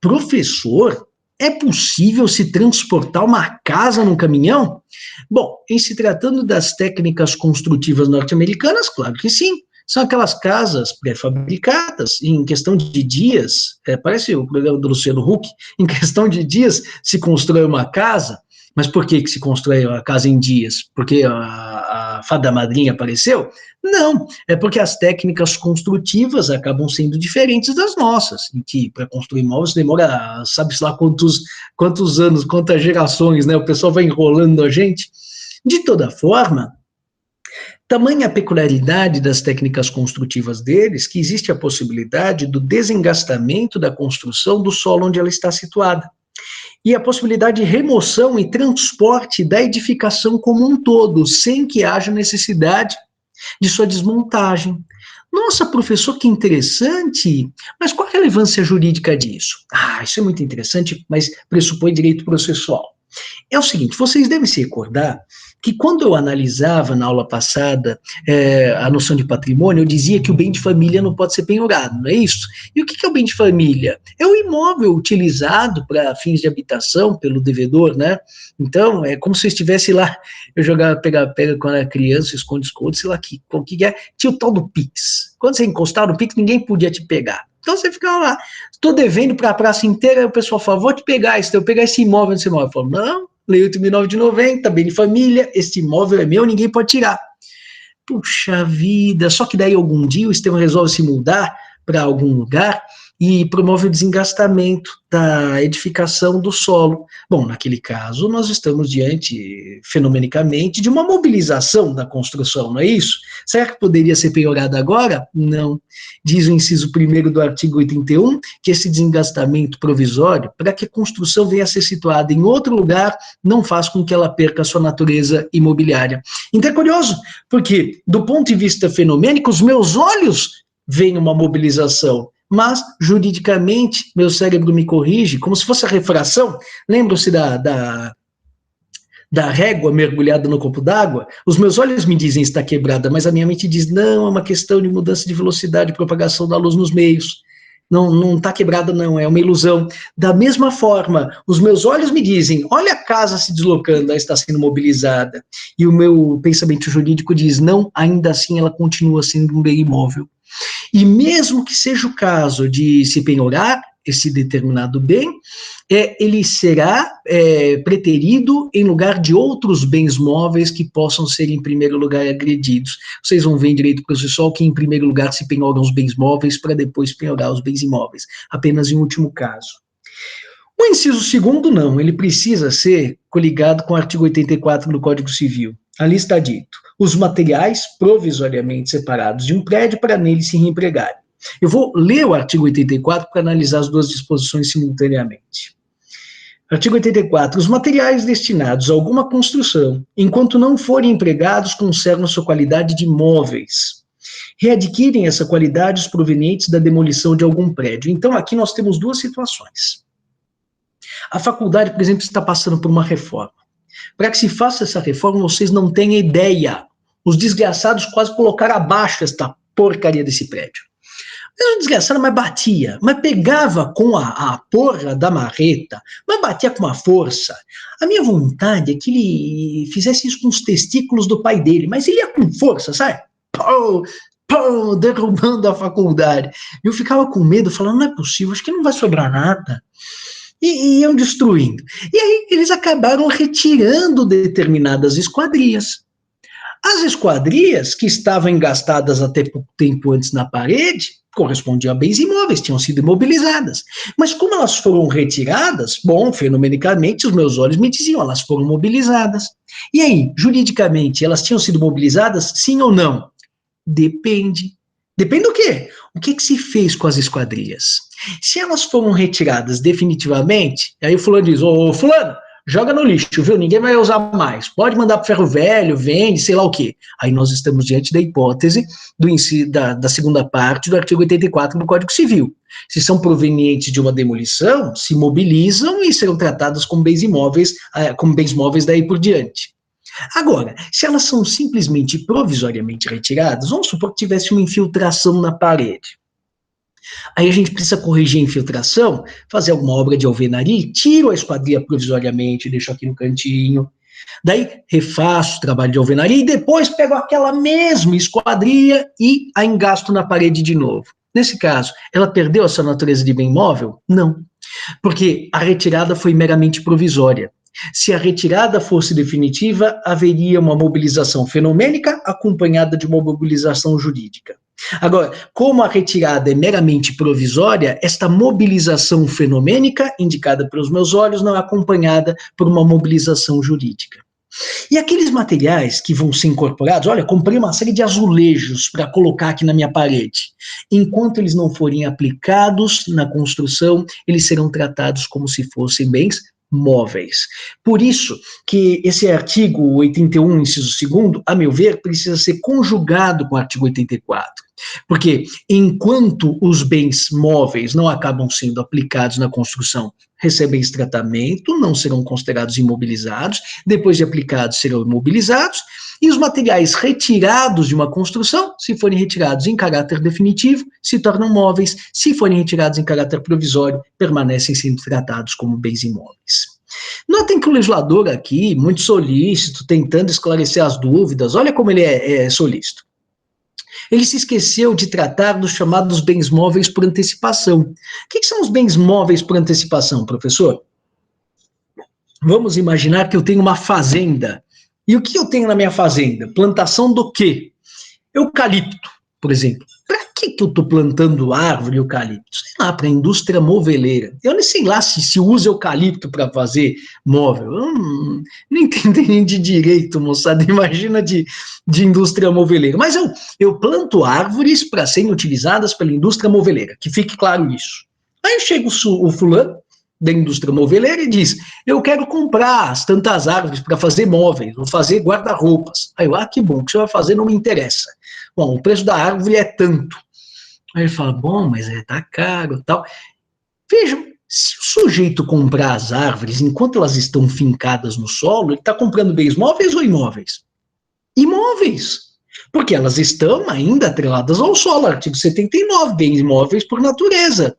Professor, é possível se transportar uma casa num caminhão? Bom, em se tratando das técnicas construtivas norte-americanas, claro que sim. São aquelas casas pré-fabricadas, em questão de dias, parece o programa do Luciano Huck, em questão de dias se constrói uma casa, mas por que se constrói a casa em dias? Porque a fada madrinha apareceu? Não, é porque as técnicas construtivas acabam sendo diferentes das nossas, em que para construir móveis demora, sabe-se lá quantos anos, quantas gerações, né? O pessoal vai enrolando a gente. De toda forma, Tamanha a peculiaridade das técnicas construtivas deles, que existe a possibilidade do desengastamento da construção do solo onde ela está situada, e a possibilidade de remoção e transporte da edificação como um todo, sem que haja necessidade de sua desmontagem. Nossa, professor, que interessante! Mas qual a relevância jurídica disso? Isso é muito interessante, mas pressupõe direito processual. É o seguinte, vocês devem se recordar que quando eu analisava na aula passada a noção de patrimônio, eu dizia que o bem de família não pode ser penhorado, não é isso? E o que é o bem de família? É o imóvel utilizado para fins de habitação pelo devedor, né? Então, é como se eu estivesse lá, eu jogava pega quando era criança, esconde, sei lá, o que é? Tinha o tal do Pix. Quando você encostava no Pix, ninguém podia te pegar. Então você ficava lá, estou devendo para a praça inteira, aí o pessoal fala, vou te pegar, eu pegar esse imóvel, eu falo, não, Lei 8.009 de 90, bem de família, este imóvel é meu, ninguém pode tirar. Puxa vida, só que daí algum dia o sistema resolve se mudar para algum lugar e promove o desengastamento da edificação do solo. Bom, naquele caso, nós estamos diante, fenomenicamente, de uma mobilização da construção, não é isso? Será que poderia ser penhorada agora? Não. Diz o inciso 1º do artigo 81, que esse desengastamento provisório, para que a construção venha a ser situada em outro lugar, não faz com que ela perca a sua natureza imobiliária. Então é curioso, porque, do ponto de vista fenomênico, os meus olhos veem uma mobilização, mas, juridicamente, meu cérebro me corrige, como se fosse a refração. Lembram-se da régua mergulhada no copo d'água? Os meus olhos me dizem está quebrada, mas a minha mente diz, não, é uma questão de mudança de velocidade, propagação da luz nos meios. Não está quebrada, não, é uma ilusão. Da mesma forma, os meus olhos me dizem, olha a casa se deslocando, ela está sendo mobilizada. E o meu pensamento jurídico diz, não, ainda assim ela continua sendo um bem imóvel. E mesmo que seja o caso de se penhorar esse determinado bem, ele será preterido em lugar de outros bens móveis que possam ser, em primeiro lugar, agredidos. Vocês vão ver em direito processual que, em primeiro lugar, se penhoram os bens móveis para depois penhorar os bens imóveis, apenas em último caso. O inciso 2º, não, ele precisa ser coligado com o artigo 84 do Código Civil. Ali está dito, os materiais provisoriamente separados de um prédio para nele se reempregarem. Eu vou ler o artigo 84 para analisar as duas disposições simultaneamente. Artigo 84. Os materiais destinados a alguma construção, enquanto não forem empregados, conservam sua qualidade de móveis. Readquirem essa qualidade os provenientes da demolição de algum prédio. Então, aqui nós temos duas situações. A faculdade, por exemplo, está passando por uma reforma. Para que se faça essa reforma, vocês não têm ideia. Os desgraçados quase colocaram abaixo esta porcaria desse prédio. Mas o desgraçado, mas batia, mas pegava com a porra da marreta, mas batia com uma força. A minha vontade é que ele fizesse isso com os testículos do pai dele, mas ele ia com força, sabe? Pô, pô, derrubando a faculdade. Eu ficava com medo, falando, não é possível, acho que não vai sobrar nada. E iam destruindo. E aí eles acabaram retirando determinadas esquadrias. As esquadrias, que estavam engastadas até pouco tempo antes na parede, correspondiam a bens imóveis, tinham sido imobilizadas. Mas como elas foram retiradas, bom, fenomenicamente, os meus olhos me diziam, elas foram mobilizadas. E aí, juridicamente, elas tinham sido mobilizadas, sim ou não? Depende. Depende do quê? O que se fez com as esquadrias? Se elas foram retiradas definitivamente, aí o fulano diz, ô fulano, joga no lixo, viu? Ninguém vai usar mais. Pode mandar para o ferro velho, vende, sei lá o quê. Aí nós estamos diante da hipótese da segunda parte do artigo 84 do Código Civil. Se são provenientes de uma demolição, se mobilizam e serão tratadas como bens imóveis, como bens móveis daí por diante. Agora, se elas são simplesmente provisoriamente retiradas, vamos supor que tivesse uma infiltração na parede. Aí a gente precisa corrigir a infiltração, fazer alguma obra de alvenaria, tiro a esquadria provisoriamente, deixo aqui no cantinho. Daí refaço o trabalho de alvenaria e depois pego aquela mesma esquadria e a engasto na parede de novo. Nesse caso, ela perdeu essa natureza de bem móvel? Não, porque a retirada foi meramente provisória. Se a retirada fosse definitiva, haveria uma mobilização fenomênica acompanhada de uma mobilização jurídica. Agora, como a retirada é meramente provisória, esta mobilização fenomênica, indicada pelos meus olhos, não é acompanhada por uma mobilização jurídica. E aqueles materiais que vão ser incorporados, olha, comprei uma série de azulejos para colocar aqui na minha parede. Enquanto eles não forem aplicados na construção, eles serão tratados como se fossem bens móveis. Por isso que esse artigo 81, inciso 2º, a meu ver, precisa ser conjugado com o artigo 84. Porque enquanto os bens móveis não acabam sendo aplicados na construção, recebem esse tratamento, não serão considerados imobilizados, depois de aplicados serão imobilizados, e os materiais retirados de uma construção, se forem retirados em caráter definitivo, se tornam móveis, se forem retirados em caráter provisório, permanecem sendo tratados como bens imóveis. Notem que o legislador aqui, muito solícito, tentando esclarecer as dúvidas, olha como ele é solícito. Ele se esqueceu de tratar dos chamados bens móveis por antecipação. O que são os bens móveis por antecipação, professor? Vamos imaginar que eu tenho uma fazenda. E o que eu tenho na minha fazenda? Plantação do quê? Eucalipto, por exemplo. Para que eu estou plantando árvore eucalipto? Sei lá, para a indústria moveleira. Eu nem sei lá se usa eucalipto para fazer móvel. Nem entendi nem de direito, moçada. Imagina de indústria moveleira. Mas eu planto árvores para serem utilizadas pela indústria moveleira, que fique claro isso. Aí chega o fulano da indústria moveleira e diz, eu quero comprar as tantas árvores para fazer móveis, vou fazer guarda-roupas. Aí eu, que bom, o que você vai fazer não me interessa. Bom, o preço da árvore é tanto. Aí ele fala, bom, mas tá caro e tal. Vejam, se o sujeito comprar as árvores enquanto elas estão fincadas no solo, ele está comprando bens móveis ou imóveis? Imóveis. Porque elas estão ainda atreladas ao solo, artigo 79, bens imóveis por natureza.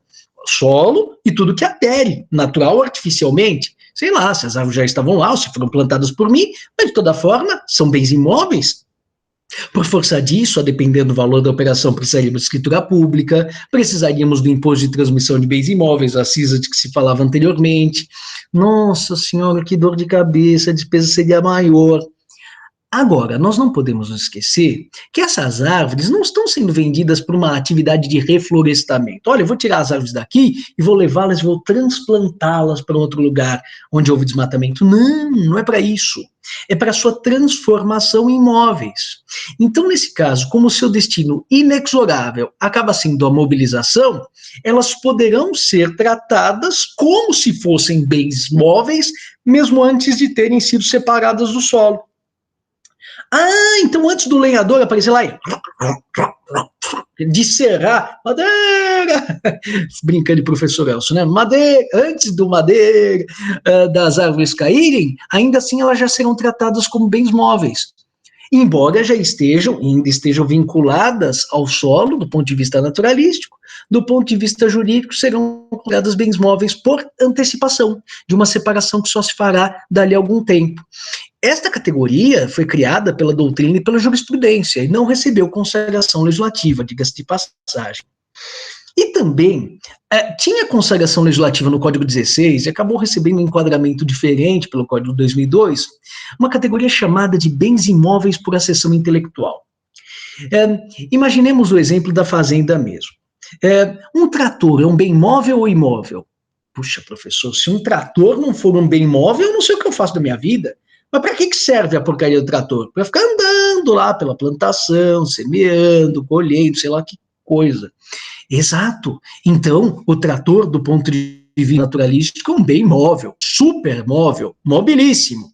Solo e tudo que adere, natural ou artificialmente. Sei lá, se as árvores já estavam lá, ou se foram plantadas por mim, mas de toda forma, são bens imóveis. Por força disso, a depender do valor da operação, precisaríamos de escritura pública, precisaríamos do imposto de transmissão de bens imóveis, a CISA de que se falava anteriormente. Nossa senhora, que dor de cabeça, a despesa seria maior. Agora, nós não podemos nos esquecer que essas árvores não estão sendo vendidas por uma atividade de reflorestamento. Olha, eu vou tirar as árvores daqui e vou levá-las, vou transplantá-las para outro lugar onde houve desmatamento. Não, não é para isso. É para sua transformação em imóveis. Então, nesse caso, como o seu destino inexorável acaba sendo a mobilização, elas poderão ser tratadas como se fossem bens móveis, mesmo antes de terem sido separadas do solo. Então antes do lenhador aparecer lá e descerrar, madeira, brincando de professor Elcio, né? Madeira, antes do madeira das árvores caírem, ainda assim elas já serão tratadas como bens móveis. Embora ainda estejam vinculadas ao solo, do ponto de vista naturalístico, do ponto de vista jurídico, serão consideradas bens móveis por antecipação, de uma separação que só se fará dali a algum tempo. Esta categoria foi criada pela doutrina e pela jurisprudência e não recebeu consagração legislativa, diga-se de passagem. E também tinha consagração legislativa no Código 16 e acabou recebendo um enquadramento diferente pelo Código 2002, uma categoria chamada de bens imóveis por acessão intelectual. Imaginemos o exemplo da fazenda mesmo. Um trator é um bem móvel ou imóvel? Puxa, professor, se um trator não for um bem móvel, eu não sei o que eu faço da minha vida. Mas para que serve a porcaria do trator? Para ficar andando lá pela plantação, semeando, colhendo, sei lá que coisa. Exato. Então, o trator, do ponto de vista naturalístico, é um bem móvel, super móvel, mobilíssimo.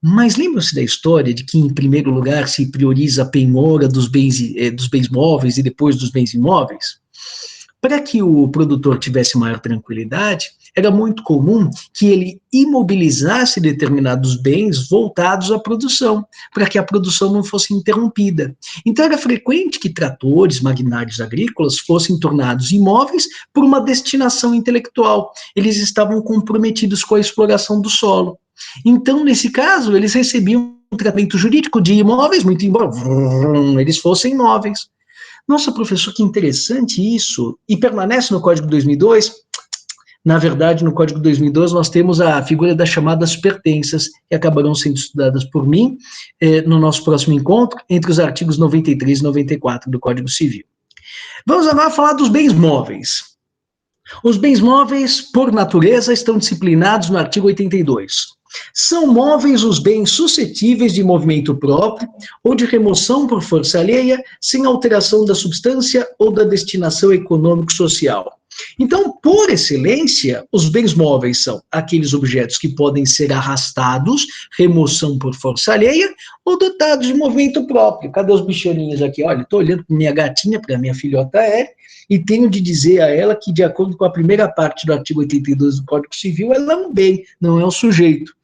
Mas lembram-se da história de que, em primeiro lugar, se prioriza a penhora dos bens móveis e depois dos bens imóveis? Para que o produtor tivesse maior tranquilidade, era muito comum que ele imobilizasse determinados bens voltados à produção, para que a produção não fosse interrompida. Então era frequente que tratores, maquinários agrícolas fossem tornados imóveis por uma destinação intelectual. Eles estavam comprometidos com a exploração do solo. Então, nesse caso, eles recebiam um tratamento jurídico de imóveis, muito embora eles fossem imóveis. Nossa, professor, que interessante isso. E permanece no Código 2002? Na verdade, no Código 2002, nós temos a figura das chamadas pertenças, que acabarão sendo estudadas por mim no nosso próximo encontro, entre os artigos 93 e 94 do Código Civil. Vamos agora falar dos bens móveis. Os bens móveis, por natureza, estão disciplinados no artigo 82. São móveis os bens suscetíveis de movimento próprio ou de remoção por força alheia, sem alteração da substância ou da destinação econômico-social. Então, por excelência, os bens móveis são aqueles objetos que podem ser arrastados, remoção por força alheia, ou dotados de movimento próprio. Cadê os bichaninhos aqui? Olha, estou olhando para minha gatinha, para minha filhota Eri, e tenho de dizer a ela que, de acordo com a primeira parte do artigo 82 do Código Civil, ela é um bem, não é um sujeito.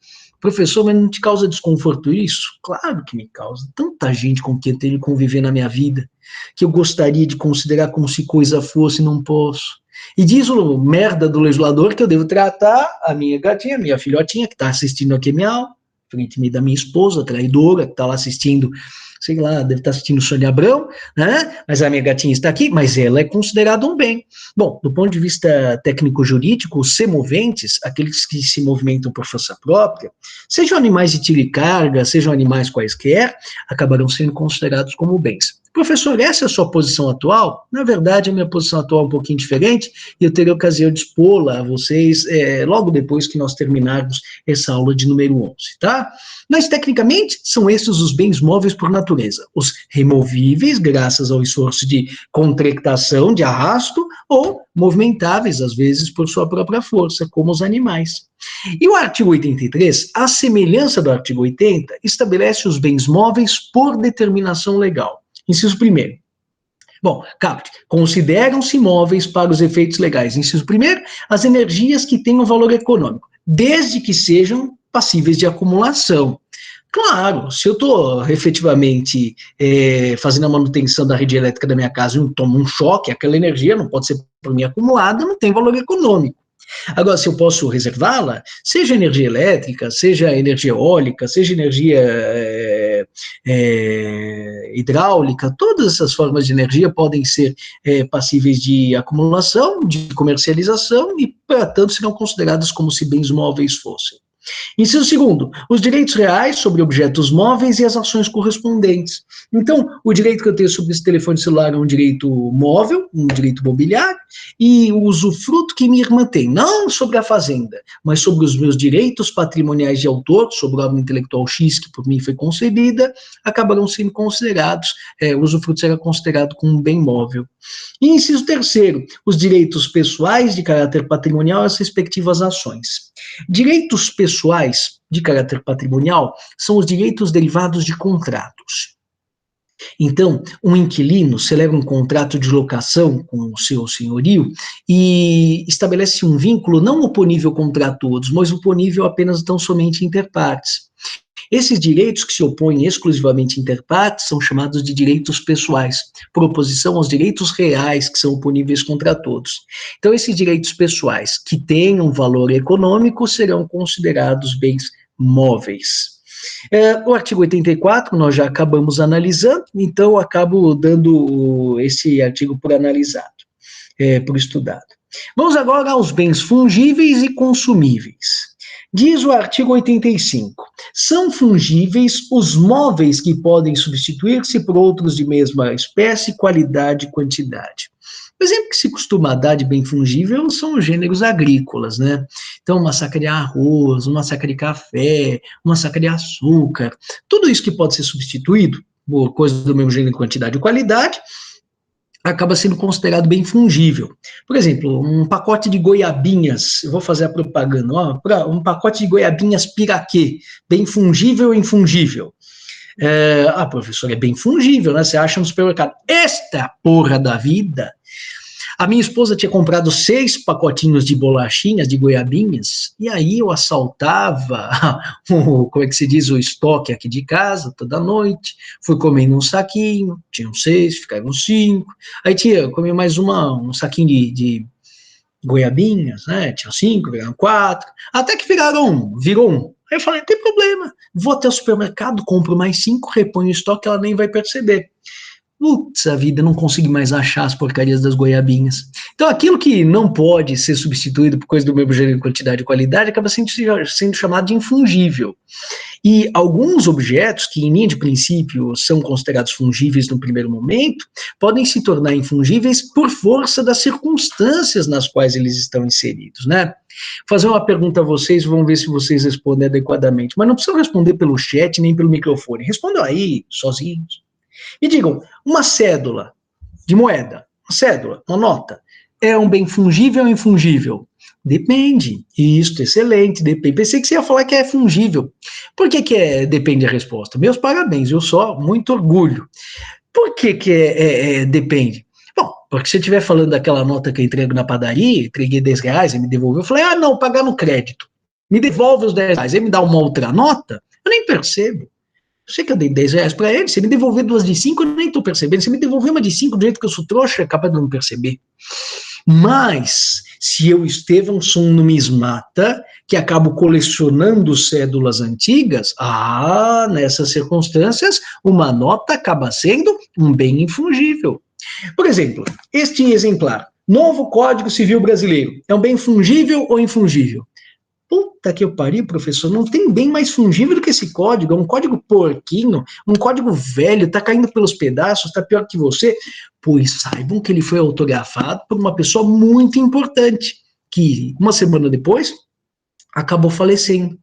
Professor, mas não te causa desconforto isso? Claro que me causa. Tanta gente com quem eu tenho de conviver na minha vida, que eu gostaria de considerar como se coisa fosse, não posso. E diz o merda do legislador que eu devo tratar a minha gatinha, a minha filhotinha, que está assistindo aqui a minha aula, frente da minha esposa, traidora, que está lá assistindo, sei lá, deve estar assistindo Sônia Abrão, né? Mas a minha gatinha está aqui, mas ela é considerada um bem. Bom, do ponto de vista técnico-jurídico, os semoventes, aqueles que se movimentam por força própria, sejam animais de tiro e carga, sejam animais quaisquer, acabarão sendo considerados como bens. Professor, essa é a sua posição atual? Na verdade, a minha posição atual é um pouquinho diferente e eu terei a ocasião de expô-la a vocês logo depois que nós terminarmos essa aula de número 11, tá? Mas, tecnicamente, são esses os bens móveis por natureza. Os removíveis, graças ao esforço de contractação, de arrasto, ou movimentáveis, às vezes, por sua própria força, como os animais. E o artigo 83, à semelhança do artigo 80, estabelece os bens móveis por determinação legal. Inciso 1º. Bom, capte, consideram-se móveis para os efeitos legais. Inciso 1º, as energias que tenham valor econômico, desde que sejam passíveis de acumulação. Claro, se eu estou efetivamente fazendo a manutenção da rede elétrica da minha casa e tomo um choque, aquela energia não pode ser por mim acumulada, não tem valor econômico. Agora, se eu posso reservá-la, seja energia elétrica, seja energia eólica, seja energia hidráulica, todas essas formas de energia podem ser passíveis de acumulação, de comercialização e, portanto, serão consideradas como se bens móveis fossem. Inciso 2º, os direitos reais sobre objetos móveis e as ações correspondentes. Então, o direito que eu tenho sobre esse telefone celular é um direito móvel, um direito mobiliário, e o usufruto que minha irmã tem, não sobre a fazenda, mas sobre os meus direitos patrimoniais de autor, sobre a obra intelectual X que por mim foi concebida, acabarão sendo considerados, o usufruto será considerado como um bem móvel. E inciso 3º, os direitos pessoais de caráter patrimonial e as respectivas ações. Direitos pessoais de caráter patrimonial são os direitos derivados de contratos. Então, um inquilino celebra um contrato de locação com o seu senhorio e estabelece um vínculo não oponível contra todos, mas oponível apenas tão somente interpartes. Esses direitos que se opõem exclusivamente interpartes são chamados de direitos pessoais, por oposição aos direitos reais que são oponíveis contra todos. Então, esses direitos pessoais que tenham valor econômico serão considerados bens móveis. O artigo 84 nós já acabamos analisando, então eu acabo dando esse artigo por analisado, por estudado. Vamos agora aos bens fungíveis e consumíveis. Diz o artigo 85, são fungíveis os móveis que podem substituir-se por outros de mesma espécie, qualidade e quantidade. O exemplo que se costuma dar de bem fungível são os gêneros agrícolas, né? Então, uma saca de arroz, uma saca de café, uma saca de açúcar, tudo isso que pode ser substituído por coisas do mesmo gênero, quantidade e qualidade, acaba sendo considerado bem fungível. Por exemplo, um pacote de goiabinhas, eu vou fazer a propaganda, um pacote de goiabinhas piraquê, bem fungível ou infungível? Professor, é bem fungível, né? Você acha no supermercado. Esta porra da vida. A minha esposa tinha comprado 6 pacotinhos de bolachinhas, de goiabinhas, e aí eu assaltava, como é que se diz, o estoque aqui de casa, toda noite, fui comendo um saquinho, tinham 6, ficaram 5, aí comi mais um saquinho de goiabinhas, né, tinha 5, viraram 4, até que virou um. Aí eu falei, não tem problema, vou até o supermercado, compro mais 5, reponho o estoque, ela nem vai perceber. putz, a vida, não consigo mais achar as porcarias das goiabinhas. Então, aquilo que não pode ser substituído por coisa do mesmo gênero, quantidade e qualidade, acaba sendo chamado de infungível. E alguns objetos que, em linha de princípio, são considerados fungíveis no primeiro momento, podem se tornar infungíveis por força das circunstâncias nas quais eles estão inseridos, né? Vou fazer uma pergunta a vocês, vamos ver se vocês respondem adequadamente. Mas não precisam responder pelo chat nem pelo microfone. Respondam aí, sozinhos. E digam, uma cédula de moeda, uma cédula, uma nota, é um bem fungível ou infungível? Depende. Isso, excelente, depende. Pensei que você ia falar que é fungível. Por que depende a resposta? Meus parabéns, eu só muito orgulho. Por que depende? Bom, porque se eu estiver falando daquela nota que eu entrego na padaria, entreguei R$10 e me devolveu, eu falei, ah, não, pagar no crédito. Me devolve os R$10, aí me dá uma outra nota, eu nem percebo. Eu sei que eu dei R$10 para ele, se me devolver duas de 5, eu nem estou percebendo. Se me devolver uma de 5, do jeito que eu sou trouxa, é capaz de não perceber. Mas, se eu, Estevão, sou um numismata, que acabo colecionando cédulas antigas, nessas circunstâncias, uma nota acaba sendo um bem infungível. Por exemplo, este exemplar, Novo Código Civil Brasileiro, é um bem fungível ou infungível? Puta que eu pariu, professor, não tem bem mais fungível do que esse código, é um código porquinho, um código velho, tá caindo pelos pedaços, tá pior que você. Pois saibam que ele foi autografado por uma pessoa muito importante, que uma semana depois acabou falecendo.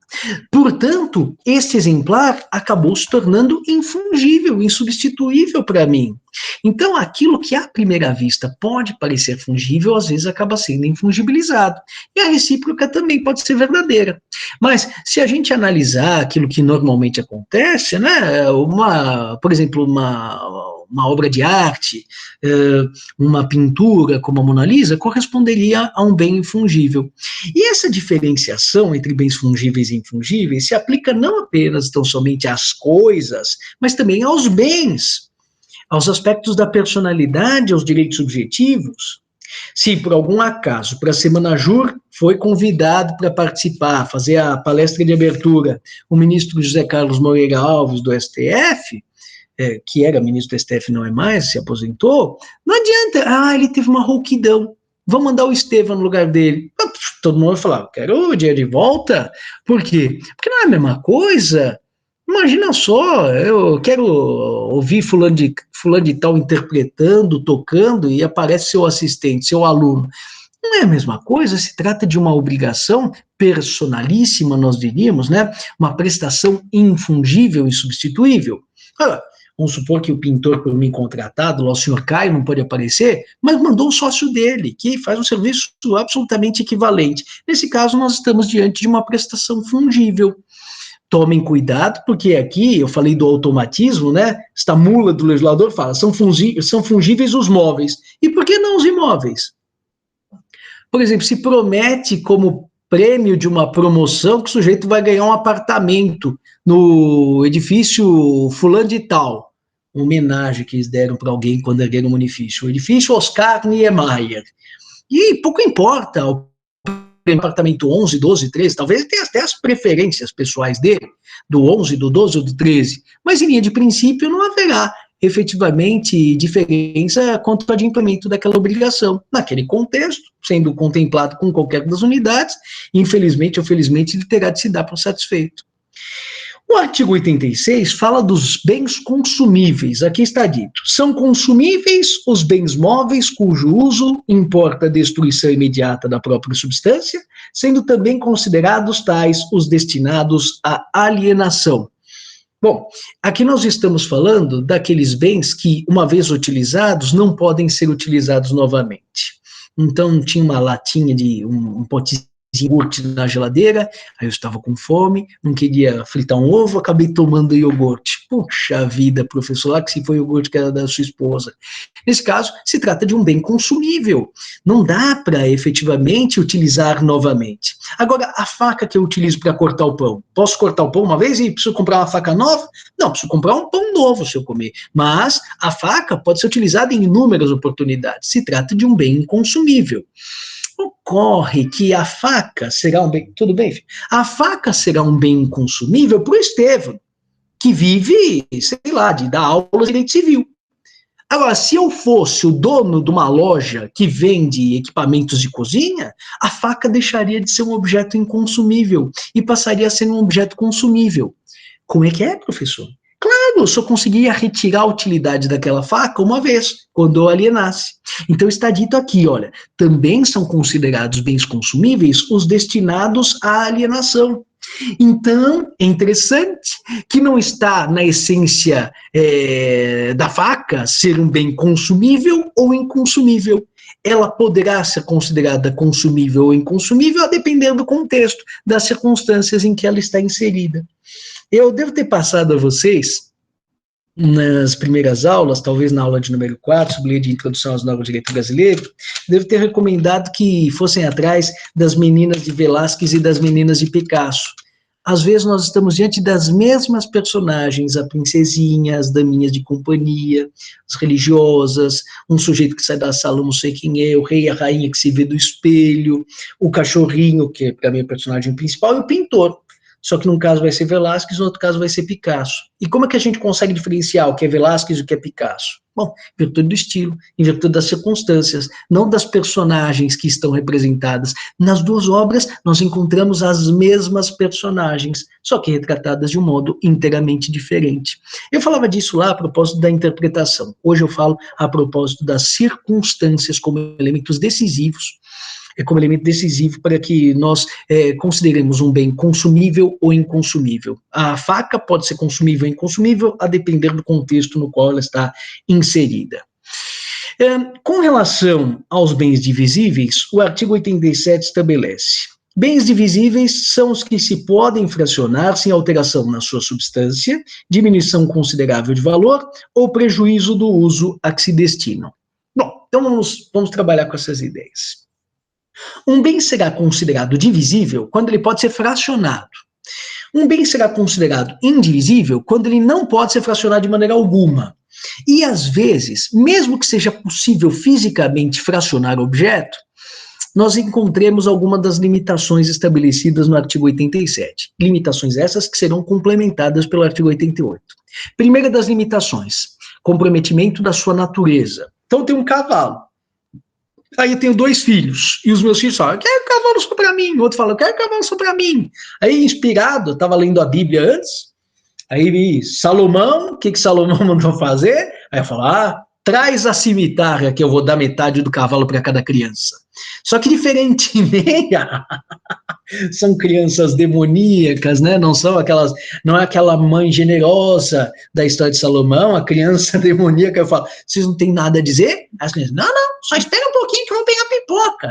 Portanto, este exemplar acabou se tornando infungível, insubstituível para mim. Então, aquilo que à primeira vista pode parecer fungível, às vezes acaba sendo infungibilizado. E a recíproca também pode ser verdadeira. Mas, se a gente analisar aquilo que normalmente acontece, né, por exemplo, uma obra de arte, uma pintura como a Mona Lisa, corresponderia a um bem infungível. E essa diferenciação entre bens fungíveis e infungíveis se aplica não apenas, tão somente às coisas, mas também aos bens, aos aspectos da personalidade, aos direitos subjetivos. Se por algum acaso, para a Semana Jur, foi convidado para participar, fazer a palestra de abertura, o ministro José Carlos Moreira Alves, do STF, que era ministro do STF, não é mais, se aposentou, não adianta, ele teve uma rouquidão, vamos mandar o Estevão no lugar dele. Todo mundo vai falar, quero o dia de volta, por quê? Porque não é a mesma coisa. Imagina só, eu quero ouvir fulano de tal interpretando, tocando, e aparece seu assistente, seu aluno. Não é a mesma coisa, se trata de uma obrigação personalíssima, nós diríamos, né? Uma prestação infungível e substituível. Agora, vamos supor que o pintor, por mim contratado, lá o senhor Caio, não pode aparecer, mas mandou um sócio dele, que faz um serviço absolutamente equivalente. Nesse caso, nós estamos diante de uma prestação fungível. Tomem cuidado, porque aqui eu falei do automatismo, né? Esta mula do legislador fala, são fungíveis os móveis. E por que não os imóveis? Por exemplo, se promete como prêmio de uma promoção que o sujeito vai ganhar um apartamento no edifício fulano de tal, uma homenagem que eles deram para alguém quando ergueram o edifício. O edifício Oscar Niemeyer. E pouco importa o apartamento 11, 12, 13, talvez ele tenha até as preferências pessoais dele, do 11, do 12 ou do 13, mas em linha de princípio não haverá efetivamente diferença quanto ao adiantamento daquela obrigação. Naquele contexto, sendo contemplado com qualquer das unidades, infelizmente ou felizmente ele terá de se dar por satisfeito. O artigo 86 fala dos bens consumíveis. Aqui está dito: são consumíveis os bens móveis cujo uso importa a destruição imediata da própria substância, sendo também considerados tais os destinados à alienação. Bom, aqui nós estamos falando daqueles bens que, uma vez utilizados, não podem ser utilizados novamente. Então, tinha uma latinha de um potinho de iogurte na geladeira, aí eu estava com fome, não queria fritar um ovo, acabei tomando iogurte. Puxa vida, professor, lá que se foi o iogurte que era da sua esposa. Nesse caso, se trata de um bem consumível. Não dá para efetivamente utilizar novamente. Agora, a faca que eu utilizo para cortar o pão, posso cortar o pão uma vez e preciso comprar uma faca nova? Não, preciso comprar um pão novo se eu comer. Mas a faca pode ser utilizada em inúmeras oportunidades. Se trata de um bem inconsumível. Ocorre que a faca será um bem... Tudo bem, filho? A faca será um bem inconsumível para o Estevão, que vive, sei lá, de dar aulas de direito civil. Agora, se eu fosse o dono de uma loja que vende equipamentos de cozinha, a faca deixaria de ser um objeto inconsumível e passaria a ser um objeto consumível. Como é, professor? Claro, eu só conseguiria retirar a utilidade daquela faca uma vez, quando eu alienasse. Então está dito aqui, olha, também são considerados bens consumíveis os destinados à alienação. Então, é interessante que não está na essência da faca ser um bem consumível ou inconsumível. Ela poderá ser considerada consumível ou inconsumível a depender do contexto, das circunstâncias em que ela está inserida. Eu devo ter passado a vocês, nas primeiras aulas, talvez na aula de número 4, sobre lei de introdução aos novos direito brasileiro, devo ter recomendado que fossem atrás das meninas de Velázquez e das meninas de Picasso. Às vezes nós estamos diante das mesmas personagens, a princesinha, as daminhas de companhia, as religiosas, um sujeito que sai da sala, não sei quem é, o rei e a rainha que se vê do espelho, o cachorrinho, que para mim é o personagem principal, e o pintor. Só que num caso vai ser Velázquez, no outro caso vai ser Picasso. E como é que a gente consegue diferenciar o que é Velázquez e o que é Picasso? Bom, em virtude do estilo, em virtude das circunstâncias, não das personagens que estão representadas. Nas duas obras, nós encontramos as mesmas personagens, só que retratadas de um modo inteiramente diferente. Eu falava disso lá a propósito da interpretação. Hoje eu falo a propósito das circunstâncias como elementos decisivos, como elemento decisivo para que nós consideremos um bem consumível ou inconsumível. A faca pode ser consumível ou inconsumível, a depender do contexto no qual ela está inserida. Com relação aos bens divisíveis, o artigo 87 estabelece: bens divisíveis são os que se podem fracionar sem alteração na sua substância, diminuição considerável de valor ou prejuízo do uso a que se destinam. Bom, então vamos trabalhar com essas ideias. Um bem será considerado divisível quando ele pode ser fracionado. Um bem será considerado indivisível quando ele não pode ser fracionado de maneira alguma. E, às vezes, mesmo que seja possível fisicamente fracionar o objeto, nós encontremos algumas das limitações estabelecidas no artigo 87. Limitações essas que serão complementadas pelo artigo 88. Primeira das limitações, comprometimento da sua natureza. Então, tem um cavalo. Aí eu tenho 2 filhos, e os meus filhos falam, eu quero cavalo só para mim. O outro fala, eu quero cavalo só para mim. Aí, inspirado, eu estava lendo a Bíblia antes, aí vi Salomão, o que Salomão mandou fazer? Aí eu falo, traz a cimitarra que eu vou dar metade do cavalo para cada criança. Só que diferentemente, são crianças demoníacas, né? Não é aquela mãe generosa da história de Salomão, a criança demoníaca. Eu falo, vocês não têm nada a dizer? As crianças, não, só espera um pouquinho que eu vou pegar pipoca.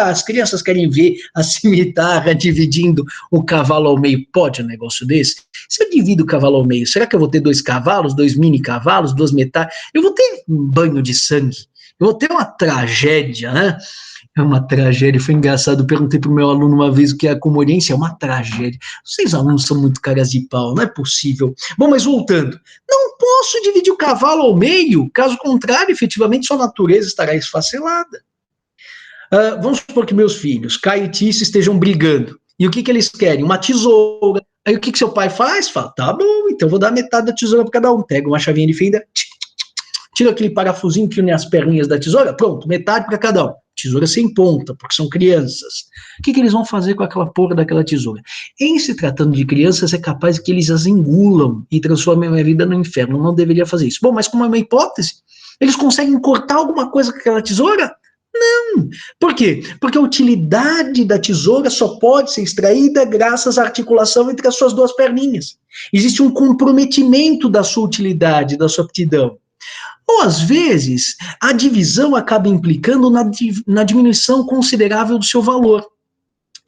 As crianças querem ver a cimitarra dividindo o cavalo ao meio. Pode um negócio desse? Se eu divido o cavalo ao meio, será que eu vou ter 2 cavalos, 2 mini cavalos, 2 metades? Eu vou ter um banho de sangue, eu vou ter uma tragédia, né? É uma tragédia, foi engraçado, eu perguntei para o meu aluno uma vez o que é a comorência, é uma tragédia. Vocês alunos são muito caras de pau, não é possível. Bom, mas voltando, não posso dividir o cavalo ao meio, caso contrário, efetivamente, sua natureza estará esfacelada. Vamos supor que meus filhos, Caio e Tício, estejam brigando, e o que eles querem? Uma tesoura. Aí o que seu pai faz? Fala, tá bom, então vou dar metade da tesoura para cada um. Pega uma chavinha de fenda, tira aquele parafusinho que une as perninhas da tesoura, pronto, metade para cada um. Tesoura sem ponta, porque são crianças. O que eles vão fazer com aquela porra daquela tesoura? Em se tratando de crianças, é capaz que eles as engulam e transformem a vida no inferno. Não deveria fazer isso. Bom, mas como é uma hipótese, eles conseguem cortar alguma coisa com aquela tesoura? Não. Por quê? Porque a utilidade da tesoura só pode ser extraída graças à articulação entre as suas 2 perninhas. Existe um comprometimento da sua utilidade, da sua aptidão. Ou, às vezes, a divisão acaba implicando na diminuição considerável do seu valor.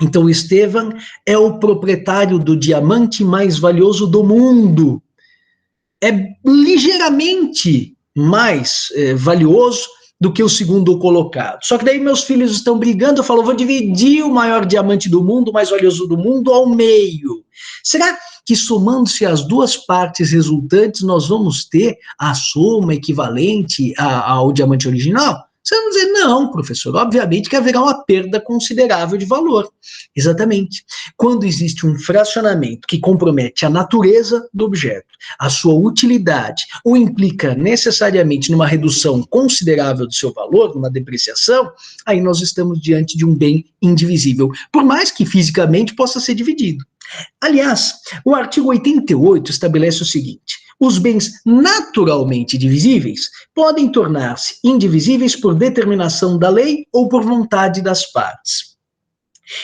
Então, o Estevam é o proprietário do diamante mais valioso do mundo. É ligeiramente mais valioso do que o segundo colocado. Só que daí meus filhos estão brigando, eu falo, vou dividir o maior diamante do mundo, o mais valioso do mundo, ao meio. Será que somando-se as 2 partes resultantes, nós vamos ter a soma equivalente ao diamante original? Você vai dizer, não, professor, obviamente que haverá uma perda considerável de valor. Exatamente. Quando existe um fracionamento que compromete a natureza do objeto, a sua utilidade, ou implica necessariamente numa redução considerável do seu valor, numa depreciação, aí nós estamos diante de um bem indivisível, por mais que fisicamente possa ser dividido. Aliás, o artigo 88 estabelece o seguinte: os bens naturalmente divisíveis podem tornar-se indivisíveis por determinação da lei ou por vontade das partes.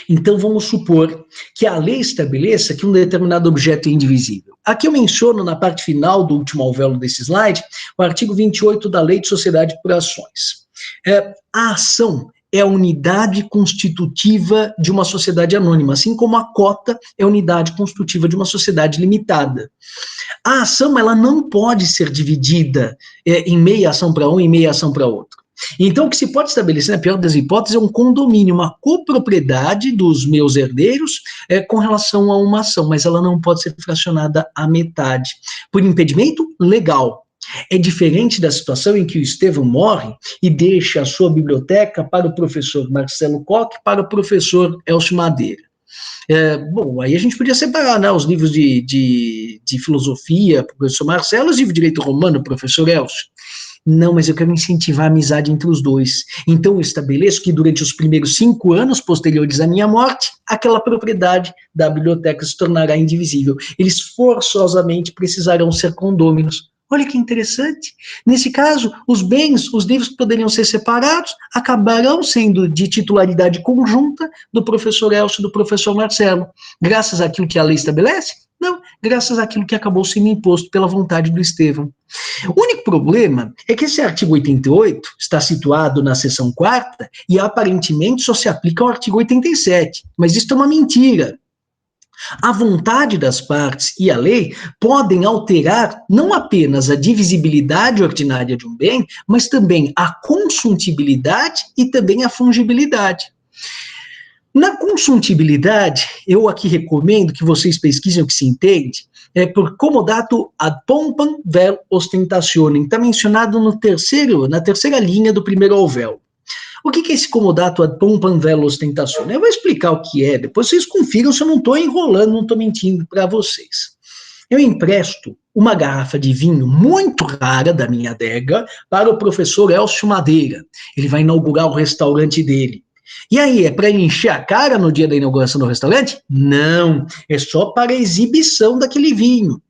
Então, vamos supor que a lei estabeleça que um determinado objeto é indivisível. Aqui eu menciono, na parte final do último alvéolo desse slide, o artigo 28 da Lei de Sociedade por Ações. A ação é a unidade constitutiva de uma sociedade anônima, assim como a cota é a unidade constitutiva de uma sociedade limitada. A ação, ela não pode ser dividida em meia ação para um e meia ação para outro. Então, o que se pode estabelecer, na pior das hipóteses, é um condomínio, uma copropriedade dos meus herdeiros com relação a uma ação, mas ela não pode ser fracionada à metade, por impedimento legal. É diferente da situação em que o Estevão morre e deixa a sua biblioteca para o professor Marcelo Koch, para o professor Elcio Madeira. Bom, aí a gente podia separar, né, os livros de filosofia para o professor Marcelo, os livros de direito romano para o professor Elcio. Não, mas eu quero incentivar a amizade entre os dois. Então eu estabeleço que durante os primeiros 5 anos posteriores à minha morte, aquela propriedade da biblioteca se tornará indivisível. Eles forçosamente precisarão ser condôminos. Olha que interessante. Nesse caso, os bens, os livros que poderiam ser separados, acabarão sendo de titularidade conjunta do professor Elcio e do professor Marcelo. Graças àquilo que a lei estabelece? Não, graças àquilo que acabou sendo imposto pela vontade do Estevão. O único problema é que esse artigo 88 está situado na seção 4ª e aparentemente só se aplica ao artigo 87, mas isso é uma mentira. A vontade das partes e a lei podem alterar não apenas a divisibilidade ordinária de um bem, mas também a consuntibilidade e também a fungibilidade. Na consuntibilidade, eu aqui recomendo que vocês pesquisem o que se entende, por comodato ad pompam vel ostentationem, está mencionado na terceira linha do primeiro alvéolo. O que é esse comodato ad pompam vel ostentationem? Eu vou explicar o que é, depois vocês confiram se eu não estou enrolando, não estou mentindo para vocês. Eu empresto uma garrafa de vinho muito rara da minha adega para o professor Elcio Madeira. Ele vai inaugurar o restaurante dele. E aí, é para encher a cara no dia da inauguração do restaurante? Não, é só para a exibição daquele vinho.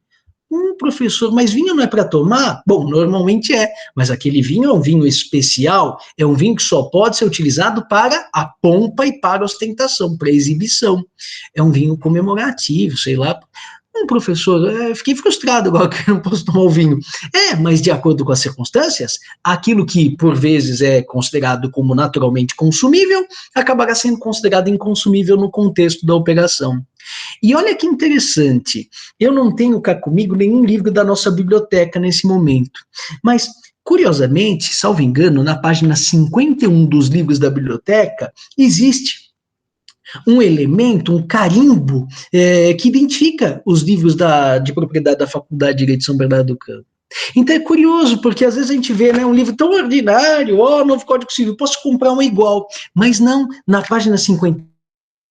Professor, mas vinho não é para tomar? Bom, normalmente é, mas aquele vinho é um vinho especial, é um vinho que só pode ser utilizado para a pompa e para a ostentação, para a exibição. É um vinho comemorativo, sei lá. Professor, fiquei frustrado agora que eu não posso tomar o vinho. Mas de acordo com as circunstâncias, aquilo que por vezes é considerado como naturalmente consumível, acabará sendo considerado inconsumível no contexto da operação. E olha que interessante, eu não tenho cá comigo nenhum livro da nossa biblioteca nesse momento, mas curiosamente, salvo engano, na página 51 dos livros da biblioteca, existe um elemento, um carimbo, que identifica os livros de propriedade da Faculdade de Direito de São Bernardo do Campo. Então é curioso, porque às vezes a gente vê, né, um livro tão ordinário, novo Código Civil, posso comprar um igual, mas não, na página 50,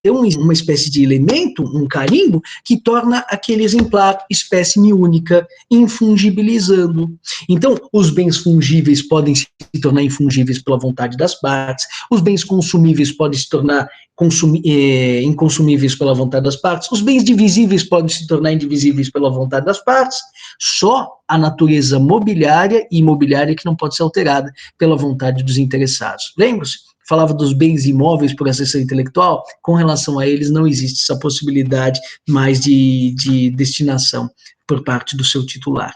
é uma espécie de elemento, um carimbo, que torna aquele exemplar espécime única, infungibilizando. Então, os bens fungíveis podem se tornar infungíveis pela vontade das partes, os bens consumíveis podem se tornar inconsumíveis pela vontade das partes, os bens divisíveis podem se tornar indivisíveis pela vontade das partes, só a natureza mobiliária e imobiliária que não pode ser alterada pela vontade dos interessados. Lembra-se? Falava dos bens imóveis por acessão intelectual, com relação a eles não existe essa possibilidade mais de destinação por parte do seu titular.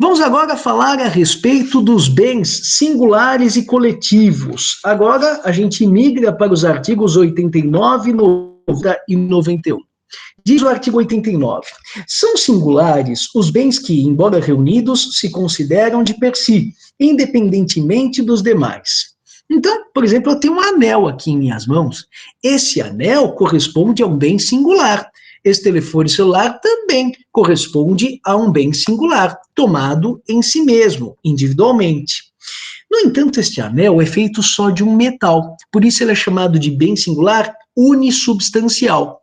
Vamos agora falar a respeito dos bens singulares e coletivos. Agora a gente migra para os artigos 89, 90 e 91. Diz o artigo 89, são singulares os bens que, embora reunidos, se consideram de per si, independentemente dos demais. Então, por exemplo, eu tenho um anel aqui em minhas mãos. Esse anel corresponde a um bem singular. Esse telefone celular também corresponde a um bem singular, tomado em si mesmo, individualmente. No entanto, este anel é feito só de um metal, por isso ele é chamado de bem singular unissubstancial.